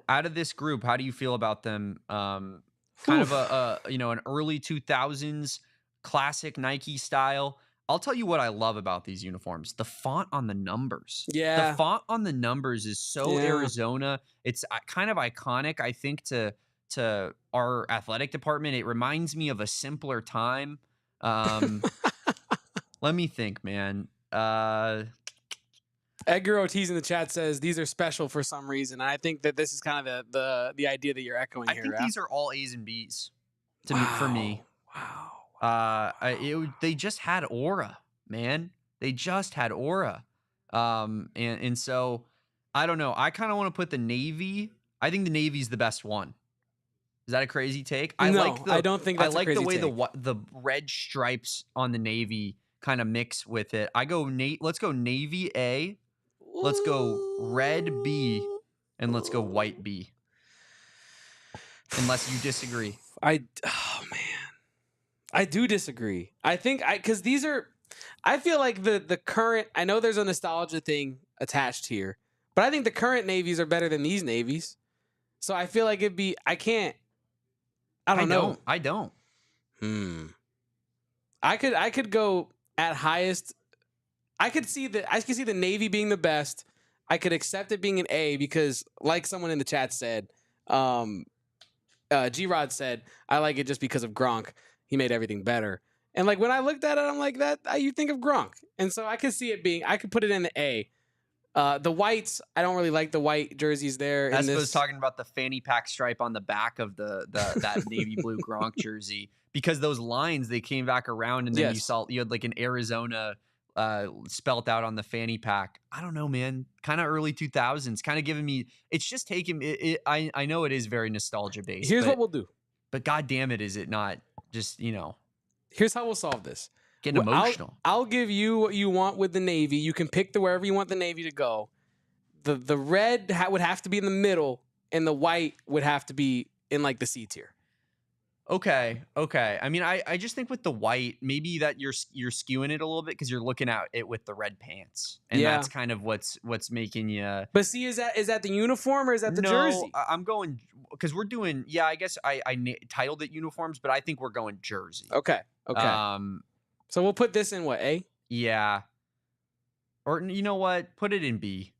out of this group, how do you feel about them? Kind of an early 2000s classic Nike style. I'll tell you what I love about these uniforms. The font on the numbers. Yeah. The font on the numbers is so Arizona. It's kind of iconic, I think, to our athletic department. It reminds me of a simpler time. Let me think, man. Edgar Ortiz in the chat says these are special for some reason. And I think that this is kind of the idea that you're echoing here. I think these are all A's and B's for me. Wow. They just had aura, man. They just had aura. And so I don't know. I kind of want to put the Navy. I think the Navy's the best one. Is that a crazy take? I don't think that's a crazy the way take. the red stripes on the Navy kind of mix with it. Let's go Navy A. Let's go red B, and let's go white B. Unless you disagree. Oh man. I do disagree. I think because these are, I feel like the current, I know there's a nostalgia thing attached here, but I think the current Navies are better than these Navies. So I feel like I don't know. I don't. I could go at highest. I could see the Navy being the best. I could accept it being an A because, like someone in the chat said, G-Rod said, I like it just because of Gronk. He made everything better. And like when I looked at it, I'm like, you think of Gronk. And so I could see it being, I could put it in the A. The whites, I don't really like the white jerseys there. I was talking about the fanny pack stripe on the back of that navy blue Gronk jersey, because those lines, they came back around and then you had like an Arizona spelt out on the fanny pack. I don't know, man. Kind of early 2000s, kind of giving me, it's just taking it. I know it is very nostalgia based. Here's what we'll do. But God damn it, is it not just, Here's how we'll solve this. Getting emotional. I'll give you what you want with the Navy. You can pick wherever you want the Navy to go. The red would have to be in the middle, and the white would have to be in like the C tier. Okay. I mean, I just think with the white, maybe that you're skewing it a little bit because you're looking at it with the red pants, and that's kind of what's making you. But see, is that the uniform or is that the jersey? I'm going because we're doing. Yeah, I guess I titled it uniforms, but I think we're going jersey. Okay. So we'll put this in what, A? Yeah. Or you know what? Put it in B.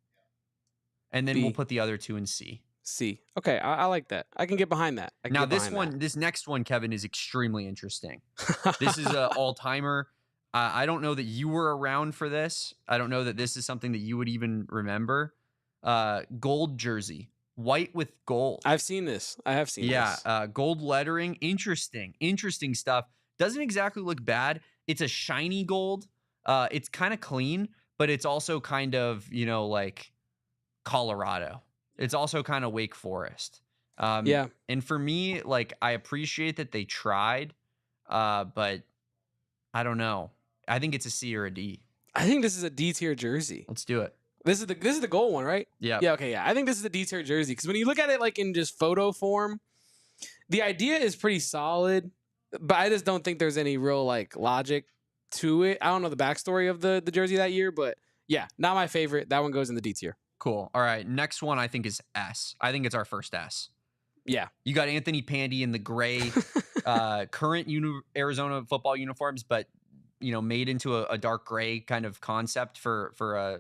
And then B. we'll put the other two in C. C. Okay, I like that. I can get behind that. Now this next one, Kevin, is extremely interesting. This is an all-timer. I don't know that you were around for this. I don't know that this is something that you would even remember. Gold jersey, white with gold. I've seen this. I have seen this. Yeah, gold lettering. Interesting stuff. Doesn't exactly look bad. It's a shiny gold. It's kind of clean, but it's also kind of, like Colorado. It's also kind of Wake Forest. Yeah. And for me, like, I appreciate that they tried, but I don't know. I think it's a C or a D. I think this is a D tier jersey. Let's do it. This is the gold one, right? Yeah. Yeah. Okay. Yeah. I think this is a D tier jersey because when you look at it like in just photo form, the idea is pretty solid, but I just don't think there's any real like logic to it. I don't know the backstory of the jersey that year, but yeah, not my favorite. That one goes in the D tier. Cool. All right. Next one I think is S. I think it's our first S. Yeah. You got Anthony Pandy in the gray current Arizona football uniforms, but made into a dark gray kind of concept for a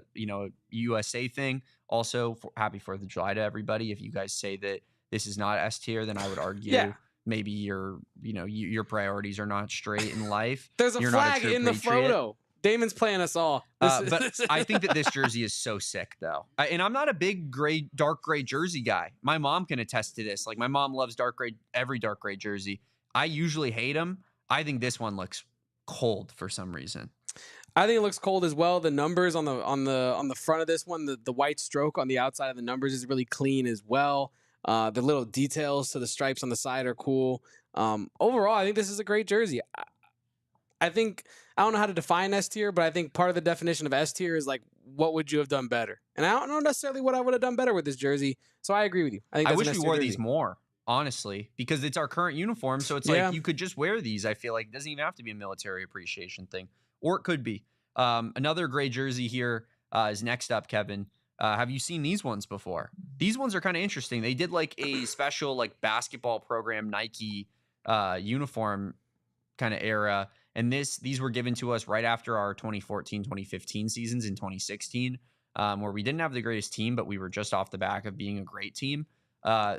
USA thing. Also, happy 4th of July to everybody. If you guys say that this is not S tier, then I would argue maybe your priorities are not straight in life. There's a flag in the photo. Damon's playing us all. But I think that this jersey is so sick, though. And I'm not a big dark gray jersey guy. My mom can attest to this. Like, my mom loves every dark gray jersey. I usually hate them. I think this one looks cold for some reason. I think it looks cold as well. The numbers on the front of this one, the white stroke on the outside of the numbers is really clean as well. The little details to the stripes on the side are cool. Overall, I think this is a great jersey. I don't know how to define S tier, but I think part of the definition of S tier is like, what would you have done better? And I don't know necessarily what I would have done better with this jersey. So I agree with you. I wish we wore these more, honestly, because it's our current uniform. So it's like you could just wear these. I feel like it doesn't even have to be a military appreciation thing, or it could be. Another gray jersey here is next up, Kevin. Have you seen these ones before? These ones are kind of interesting. They did like a special like basketball program Nike uniform kind of era. And these were given to us right after our 2014-2015 seasons in 2016, where we didn't have the greatest team, but we were just off the back of being a great team.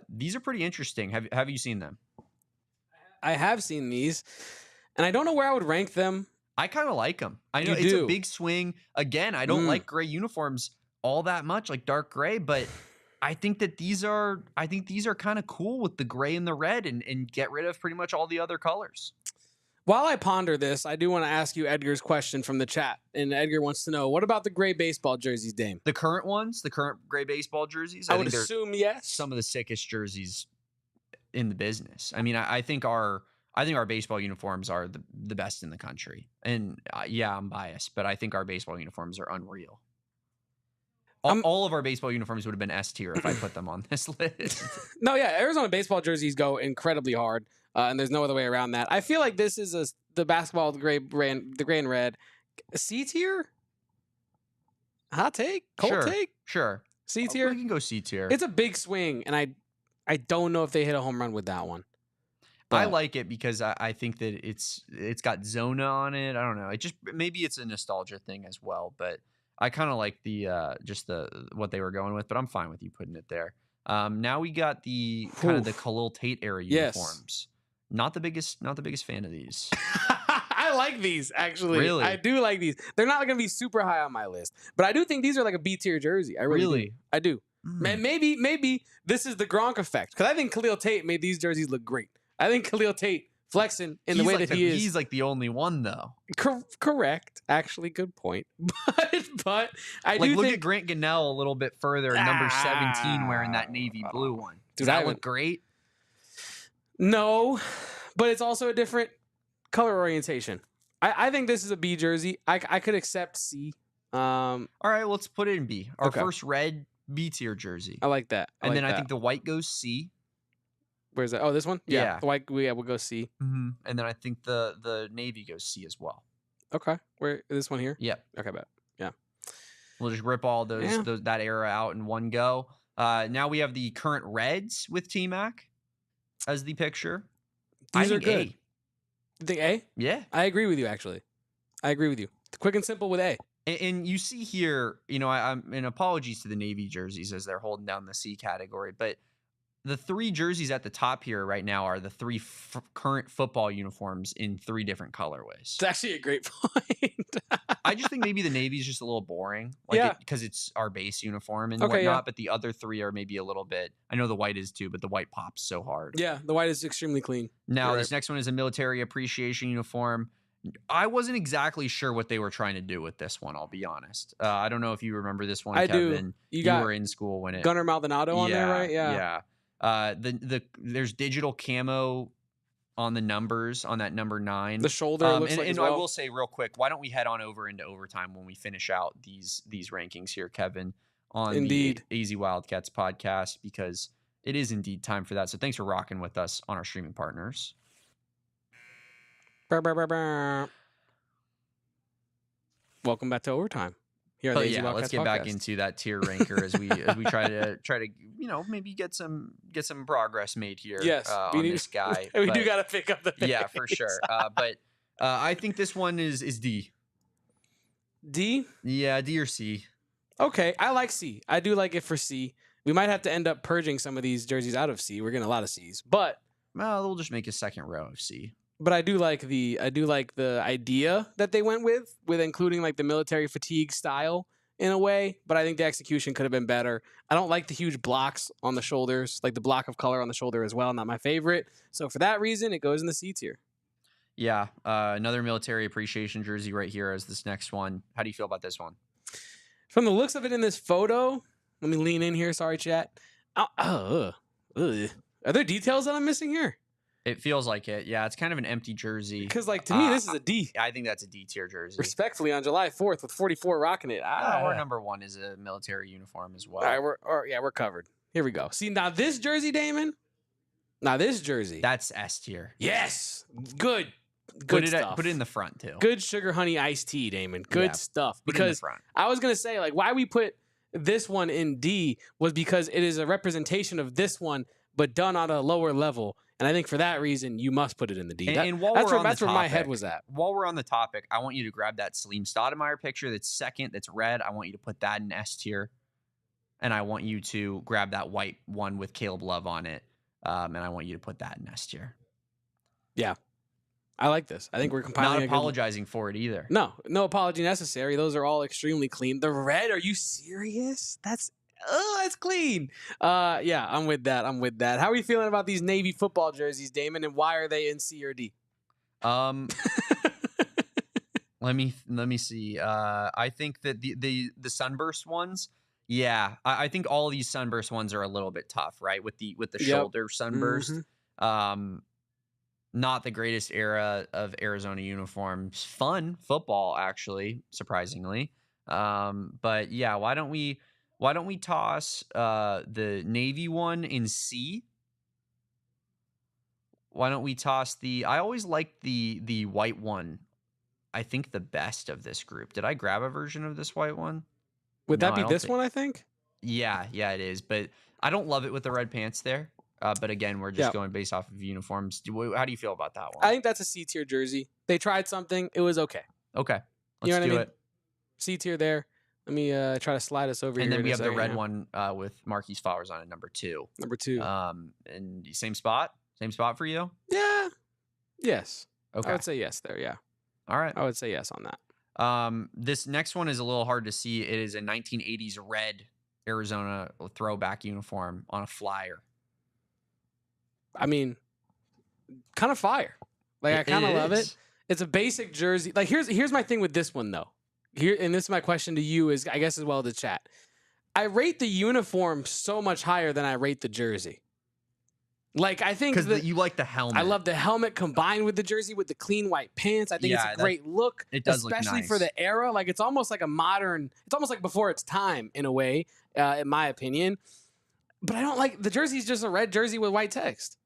These are pretty interesting. Have you seen them? I have seen these, and I don't know where I would rank them. I kind of like them. I know it's a big swing. Again, I don't like gray uniforms all that much, like dark gray, but I think that these are kind of cool with the gray and the red and get rid of pretty much all the other colors. While I ponder this, I do want to ask you Edgar's question from the chat. And Edgar wants to know, what about the gray baseball jerseys, Dame? The current ones, the current gray baseball jerseys? I would assume yes. Some of the sickest jerseys in the business. I mean, I think our baseball uniforms are the best in the country. And yeah, I'm biased, but I think our baseball uniforms are unreal. All of our baseball uniforms would have been S tier if I put them on this list. No, yeah, Arizona baseball jerseys go incredibly hard. And there's no other way around that. I feel like this is the basketball, the gray and red. C tier? Hot take? Cold take? Sure. C tier? We can go C tier. It's a big swing, and I don't know if they hit a home run with that one. But I like it because I think that it's got Zona on it. I don't know. Maybe it's a nostalgia thing as well, but I kind of like what they were going with, but I'm fine with you putting it there. Now we got the kind of the Khalil Tate era uniforms. Yes. Not the biggest fan of these. I like these, actually. Really? I do like these. They're not going to be super high on my list, but I do think these are like a B tier jersey. I really do. I do. Man, maybe this is the Gronk effect, because I think Khalil Tate made these jerseys look great. I think Khalil Tate flexing in the way that he is. He's like the only one, though. Correct. Actually, good point. But I do look think at Grant Gunnell a little bit further, number 17, wearing that navy blue one. Does that look great? No, but it's also a different color orientation. I think this is a B jersey. I could accept C. All right, let's put it in B. Our first red B tier jersey. I like that. I think the white goes C. Where's that? Oh, this one? Yeah. The white, we'll go C. Mm-hmm. And then I think the navy goes C as well. Okay. Where this one here? Yep. Okay, bet. Yeah. We'll just rip all that era out in one go. Now we have the current reds with T-Mac as the picture. These are good. A. You think A? Yeah. I agree with you, actually. I agree with you. Quick and simple with A. And you see here, I'm and apologies to the Navy jerseys as they're holding down the C category, but the 3 jerseys at the top here right now are the 3 current football uniforms in 3 different colorways. It's actually a great point. I just think maybe the Navy is just a little boring, because it's our base uniform and whatnot. Yeah. But the other 3 are maybe a little bit. I know the white is too, but the white pops so hard. Yeah, the white is extremely clean. Now this next one is a military appreciation uniform. I wasn't exactly sure what they were trying to do with this one. I'll be honest. I don't know if you remember this one, Kevin. Do. You were in school when it Gunnar Maldonado on there, right? Yeah. There's digital camo on the numbers on that number 9. The shoulder looks like. And I will say real quick, why don't we head on over into overtime when we finish out these rankings here, Kevin, on the AZ Wildcats podcast, because it is indeed time for that. So thanks for rocking with us on our streaming partners. Welcome back to overtime. Here on the AZ Wildcats let's get podcast. back into that tier ranker as we try to maybe get some progress made here. Yes, on this guy. We do got to pick up the pace. Yeah, for sure. But I think this one is D. D? Yeah, D or C. Okay, I like C. I do like it for C. We might have to end up purging some of these jerseys out of C. We're getting a lot of C's, but we'll just make a second row of C. But I do like the idea that they went with including like the military fatigue style in a way, but I think the execution could have been better. I don't like the huge blocks on the shoulders, like the block of color on the shoulder as well. Not my favorite. So for that reason, it goes in the C tier. Yeah, another military appreciation jersey right here as this next one. How do you feel about this one? From the looks of it in this photo, let me lean in here. Sorry, chat. Are there details that I'm missing here? It feels like it. Yeah, it's kind of an empty jersey. Because, to me, this is a D. I think that's a D tier jersey. Respectfully, on July 4th with 44 rocking it. Our number 1 is a military uniform as well. All right, we're covered. Here we go. See, now this jersey, Damon. Now this jersey. That's S tier. Yes. Good stuff. Put it in the front, too. Good sugar honey iced tea, Damon. Good stuff. Because I was going to say, why we put this one in D was because it is a representation of this one, but done on a lower level. And I think for that reason, you must put it in the D. That's where my head was at. While we're on the topic, I want you to grab that Salim Stoudemire picture that's second, that's red. I want you to put that in S tier. And I want you to grab that white one with Caleb Love on it. And I want you to put that in S tier. Yeah. I like this. I think we're compiling. Not apologizing for it either. No apology necessary. Those are all extremely clean. The red, are you serious? That's clean. Yeah, I'm with that. How are you feeling about these Navy football jerseys, Damon, and why are they in C or D? Let me see. I think that the sunburst ones, yeah, I think all these sunburst ones are a little bit tough, right? With the shoulder sunburst. Mm-hmm. Not the greatest era of Arizona uniforms. Fun football, actually, surprisingly. But yeah, why don't we toss the Navy one in C? Why don't we toss I always liked the white one. I think the best of this group. Did I grab a version of this white one? Would that be this one, I think? Yeah, it is. But I don't love it with the red pants there. But again, we're just going based off of uniforms. How do you feel about that one? I think that's a C tier jersey. They tried something. It was okay. Okay. Let's do it. C tier there. Let me try to slide us over here. And then we have the red one with Marquise Flowers on it, number 2. And same spot for you? Yeah. Yes. Okay. I would say yes there, yeah. All right. I would say yes on that. This next one is a little hard to see. It is a 1980s red Arizona throwback uniform on a flyer. I mean, kind of fire. I kind of love it. It's a basic jersey. Here's my thing with this one though. And this is my question to you is, I guess as well to chat. I rate the uniform so much higher than I rate the jersey. I think because you like the helmet. I love the helmet combined with the jersey with the clean white pants. I think it's a great look. It does especially look nice. For the era. It's almost like a modern. It's almost like before its time in a way, in my opinion. But I don't like the jersey's just a red jersey with white text.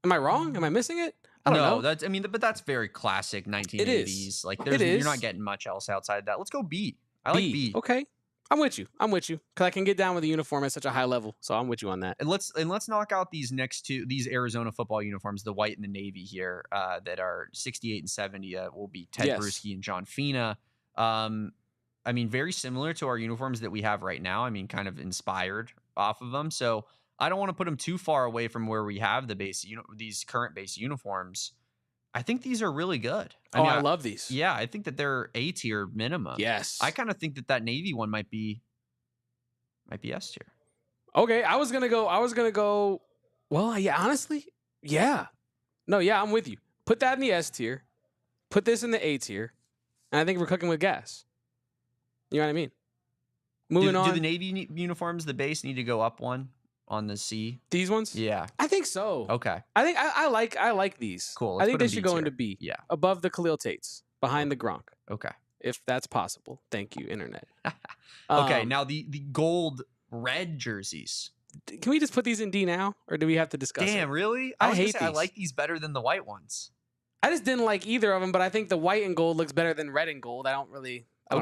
Am I wrong? Am I missing it? I don't know. But that's very classic 1980s. It is. You're not getting much else outside that. Let's go B. I like B. Okay. I'm with you. Because I can get down with the uniform at such a high level. So I'm with you on that. And let's knock out these next two, these Arizona football uniforms, the white and the navy here, that are 68 and 70. Will be Ted Bruschi and John Fina. I mean, very similar to our uniforms that we have right now. I mean, kind of inspired off of them. So I don't want to put them too far away from where we have the base, these current base uniforms. I think these are really good. I love these. Yeah, I think that they're A tier minimum. Yes. I kind of think that Navy one might be S tier. Okay, I was gonna go. Well, yeah, honestly, yeah. No, yeah, I'm with you. Put that in the S tier. Put this in the A tier, and I think we're cooking with gas. You know what I mean? Moving on. Do the Navy uniforms, the base, need to go up one on the C? These ones? Yeah. I think so. Okay. I think I like these. Cool. I think they should go into B. Yeah. Above the Khalil Tates, behind the Gronk. Okay. If that's possible. Thank you, internet. Okay. Now the gold red jerseys. Can we just put these in D now, or do we have to discuss it? Damn, really? I hate these. I like these better than the white ones. I just didn't like either of them, but I think the white and gold looks better than red and gold. I don't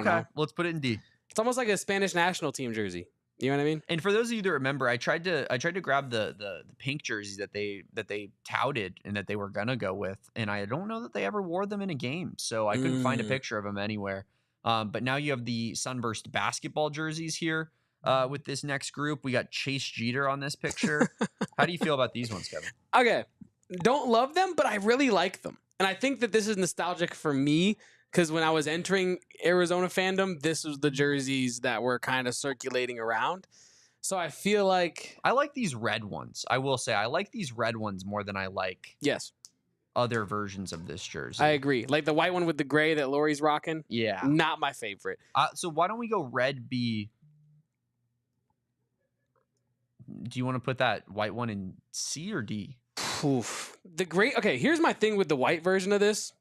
know. Let's put it in D. It's almost like a Spanish national team jersey. You know what I mean? And for those of you that remember, I tried to grab the pink jerseys that they touted and that they were gonna go with, and I don't know that they ever wore them in a game, so I couldn't find a picture of them anywhere. But now you have the Sunburst basketball jerseys here with this next group. We got Chase Jeter on this picture. How do you feel about these ones, Kevin? Okay, don't love them, but I really like them, and I think that this is nostalgic for me. Because when I was entering Arizona fandom, this was the jerseys that were kind of circulating around. So I feel like... I like these red ones. I will say, I like these red ones more than I like other versions of this jersey. I agree. Like the white one with the gray that Lori's rocking. Yeah. Not my favorite. So why don't we go red B? Do you want to put that white one in C or D? Oof. Okay, here's my thing with the white version of this.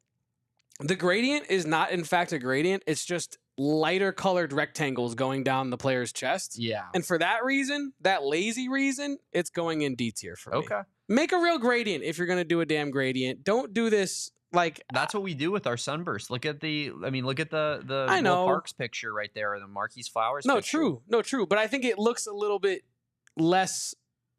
The gradient is not, in fact, a gradient. It's just lighter colored rectangles going down the player's chest. Yeah. And for that reason, that lazy reason, it's going in D tier for me. Okay. Make a real gradient if you're going to do a damn gradient. Don't do this like... That's what we do with our Sunburst. Look at the I know. Will Parks picture right there, or the Marquise Flowers picture. True. But I think it looks a little bit less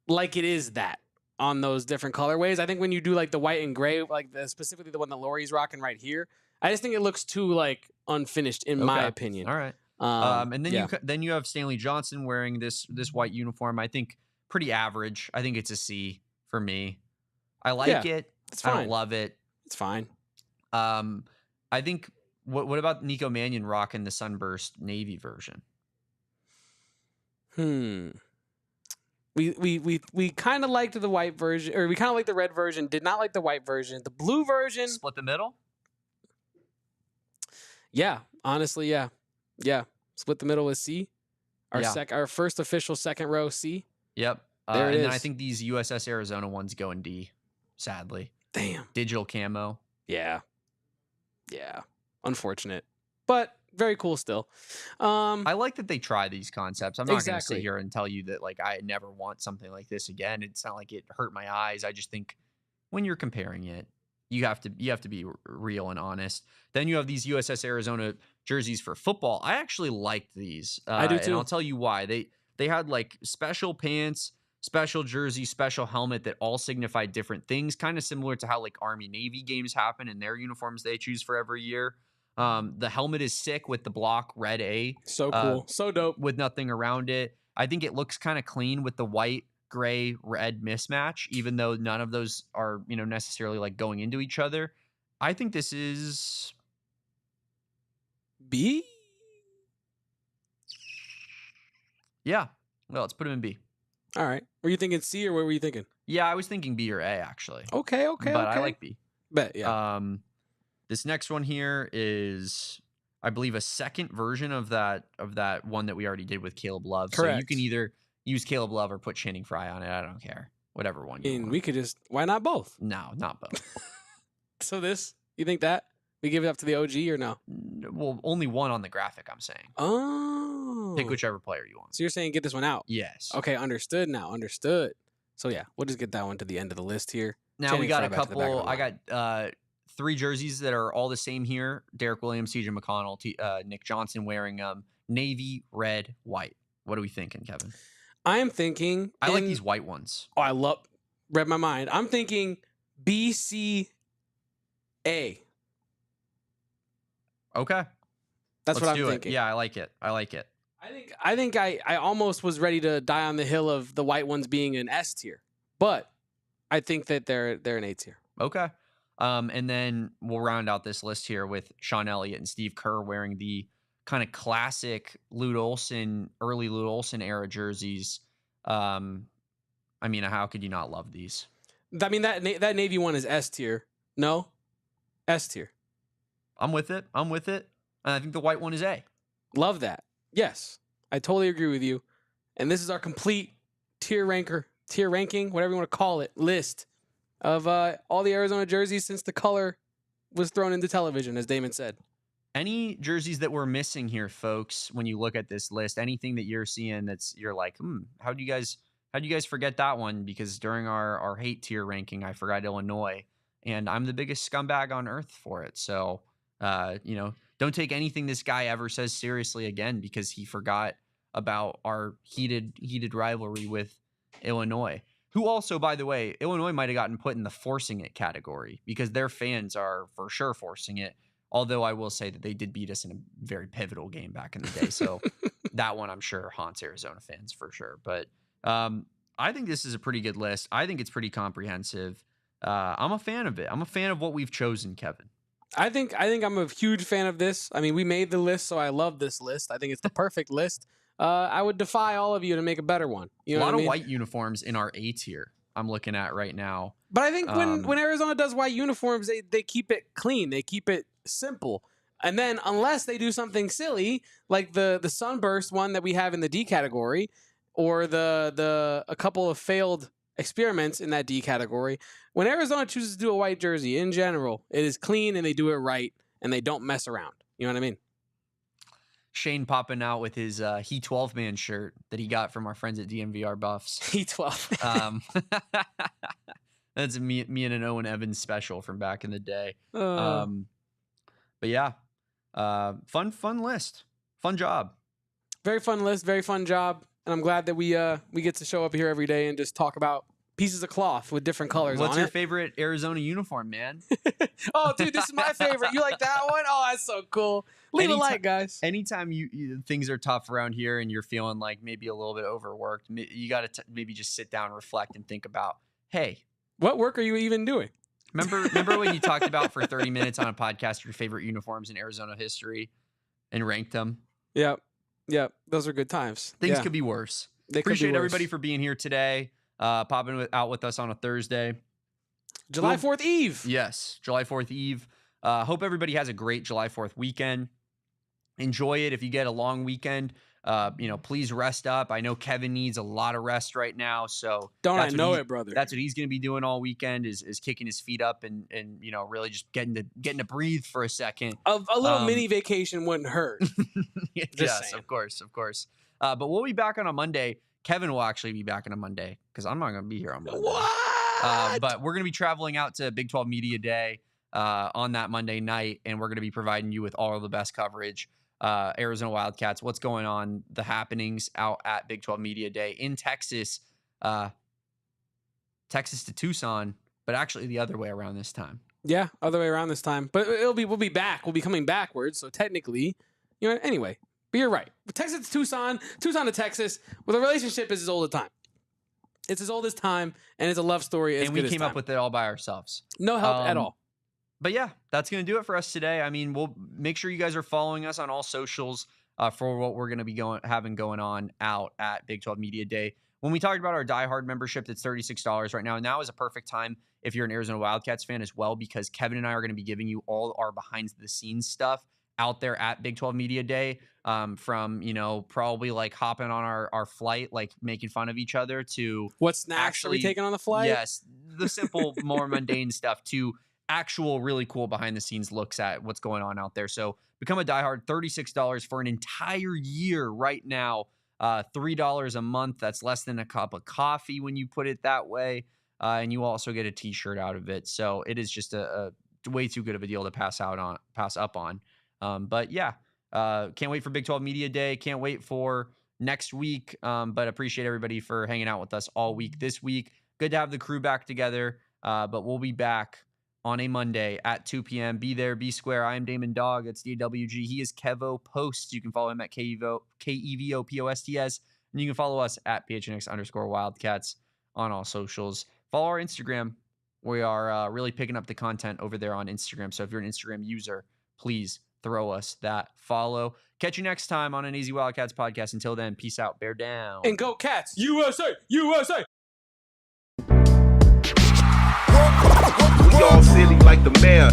like it is that. On those different colorways. I think when you do like the white and gray, like specifically the one that Lori's rocking right here, I just think it looks too like unfinished in my opinion. All right. And then you have Stanley Johnson wearing this white uniform. I think pretty average. I think it's a C for me. I like it. It's fine. I don't love it. It's fine. I think what about Nico Mannion rocking the Sunburst Navy version? We kind of liked the white version, or we kind of liked the red version. Did not like the white version. The blue version, split the middle. Yeah, honestly, yeah. Split the middle with C. Our first official second row C. Yep. There it is. Then I think these USS Arizona ones go in D. Sadly. Damn. Digital camo. Yeah. Unfortunate, but very cool still. I like that they try these concepts. I'm not going to sit Exactly. here and tell you that like I never want something like this again. It's not like it hurt my eyes. I just think when you're comparing it, you have to be real and honest. Then you have these USS Arizona jerseys for football. I actually liked these. I do too. And I'll tell you why. They had like special pants, special jersey, special helmet that all signified different things, kind of similar to how like Army Navy games happen in their uniforms they choose for every year. The helmet is sick with the block red A. So cool. So dope. With nothing around it. I think it looks kind of clean with the white, gray, red mismatch, even though none of those are, necessarily like going into each other. I think this is B. Yeah. Well, let's put him in B. All right. Were you thinking C or what were you thinking? Yeah, I was thinking B or A actually. Okay. But I like B. Bet, yeah. This next one here is, I believe, a second version of that one that we already did with Caleb Love. Correct. So you can either use Caleb Love or put Channing Frye on it. I don't care. Whatever one you want. We could why not both? No, not both. So you think that? We give it up to the OG or no? Well, only one on the graphic, I'm saying. Oh. Pick whichever player you want. So you're saying get this one out? Yes. Okay, understood now. Understood. So yeah, we'll just get that one to the end of the list here. Now Channing we got Frye a back to the back of couple. the line. I got 3 jerseys that are all the same here. Derek Williams, TJ McConnell, Nick Johnson wearing navy, red, white. What are we thinking, Kevin? I am thinking. I like these white ones. Oh, I read my mind. I'm thinking BCA. Okay. That's Let's what I'm do it. thinking. Yeah, I like it. I like it. I think I almost was ready to die on the hill of the white ones being an S tier, but I think that they're an A tier. Okay. And then we'll round out this list here with Sean Elliott and Steve Kerr wearing the kind of classic early Lute Olson era jerseys. I mean, how could you not love these? I mean, that Navy one is S tier. No? S tier. I'm with it. And I think the white one is A. Love that. Yes, I totally agree with you. And this is our complete tier ranking, whatever you want to call it, list of all the Arizona jerseys since the color was thrown into television, as Damon said. Any jerseys that we're missing here, folks, when you look at this list, anything that you're seeing you're like, how'd you guys forget that one? Because during our hate tier ranking, I forgot Illinois, and I'm the biggest scumbag on earth for it. So, don't take anything this guy ever says seriously again, because he forgot about our heated rivalry with Illinois, who also, by the way, Illinois might have gotten put in the forcing it category because their fans are for sure forcing it. Although I will say that they did beat us in a very pivotal game back in the day. So that one I'm sure haunts Arizona fans for sure. But I think this is a pretty good list. I think it's pretty comprehensive. I'm a fan of it. I'm a fan of what we've chosen, Kevin. I think I'm a huge fan of this. I mean, we made the list, so I love this list. I think it's the perfect list. I would defy all of you to make a better one. You know a lot what I of mean? white uniforms in our A tier I'm looking at right now. But I think when Arizona does white uniforms, they keep it clean. They keep it simple. And then unless they do something silly, like the sunburst one that we have in the D category, or a couple of failed experiments in that D category, when Arizona chooses to do a white jersey, in general, it is clean and they do it right and they don't mess around. You know what I mean? Shane popping out with his He 12 man shirt that he got from our friends at DMVR Buffs. He 12. That's me and an Owen Evans special from back in the day. But yeah, fun list, fun job. Very fun list, very fun job, and I'm glad that we get to show up here every day and just talk about pieces of cloth with different colors. What's on your it. favorite Arizona uniform, man? Oh, dude, this is my favorite. You like that one? Oh, that's so cool. Leave a like, guys. Anytime things are tough around here and you're feeling like maybe a little bit overworked, you got to maybe just sit down, reflect, and think about, hey, what work are you even doing? Remember when you talked about for 30 minutes on a podcast your favorite uniforms in Arizona history and ranked them? Yep. Those are good times. Things could be worse. Appreciate everybody for being here today, popping out with us on a Thursday. July 4th Eve. Yes, July 4th Eve. Hope everybody has a great July 4th weekend. Enjoy it. If you get a long weekend, please rest up. I know Kevin needs a lot of rest right now, so don't I know it, brother? That's what he's going to be doing all weekend is kicking his feet up and really just getting to breathe for a second. A little mini vacation wouldn't hurt. Yes, saying. Of course. But we'll be back on a Monday. Kevin will actually be back on a Monday because I'm not going to be here on Monday. What? But we're going to be traveling out to Big 12 Media Day on that Monday night, and we're going to be providing you with all of the best coverage. Arizona Wildcats, what's going on, the happenings out at Big 12 Media Day in Texas, Texas to Tucson, but actually the other way around this time. Yeah, other way around this time. But we'll be back. We'll be coming backwards. So technically, anyway. But you're right. Texas to Tucson to Texas. Well, the relationship is as old as time. It's as old as time, and it's a love story. And we came up with it all by ourselves. No help at all. But yeah, that's going to do it for us today. I mean, we'll make sure you guys are following us on all socials for what we're going to be having going on out at Big 12 Media Day. When we talked about our Die Hard membership, that's $36 right now. And now is a perfect time if you're an Arizona Wildcats fan as well, because Kevin and I are going to be giving you all our behind-the-scenes stuff out there at Big 12 Media Day, from, probably like hopping on our flight, like making fun of each other, to what snacks are we taking on the flight? Yes, the simple, more mundane stuff, to actual really cool behind the scenes looks at what's going on out there. So become a diehard, $36 for an entire year right now, $3 a month. That's less than a cup of coffee when you put it that way. And you also get a t-shirt out of it. So it is just a way too good of a deal to pass up on. But yeah, can't wait for Big 12 Media Day. Can't wait for next week. But appreciate everybody for hanging out with us all week this week. Good to have the crew back together. But we'll be back on a Monday at 2 p.m. Be there, be square. I am Damon Dog. That's DWG. He is Kevo Post. You can follow him at KEVOPOSTS. And you can follow us at PHNX_Wildcats on all socials. Follow our Instagram. We are really picking up the content over there on Instagram. So if you're an Instagram user, please throw us that follow. Catch you next time on an Easy Wildcats podcast. Until then, peace out. Bear down. And go Cats. USA! USA! We all silly like the mayor.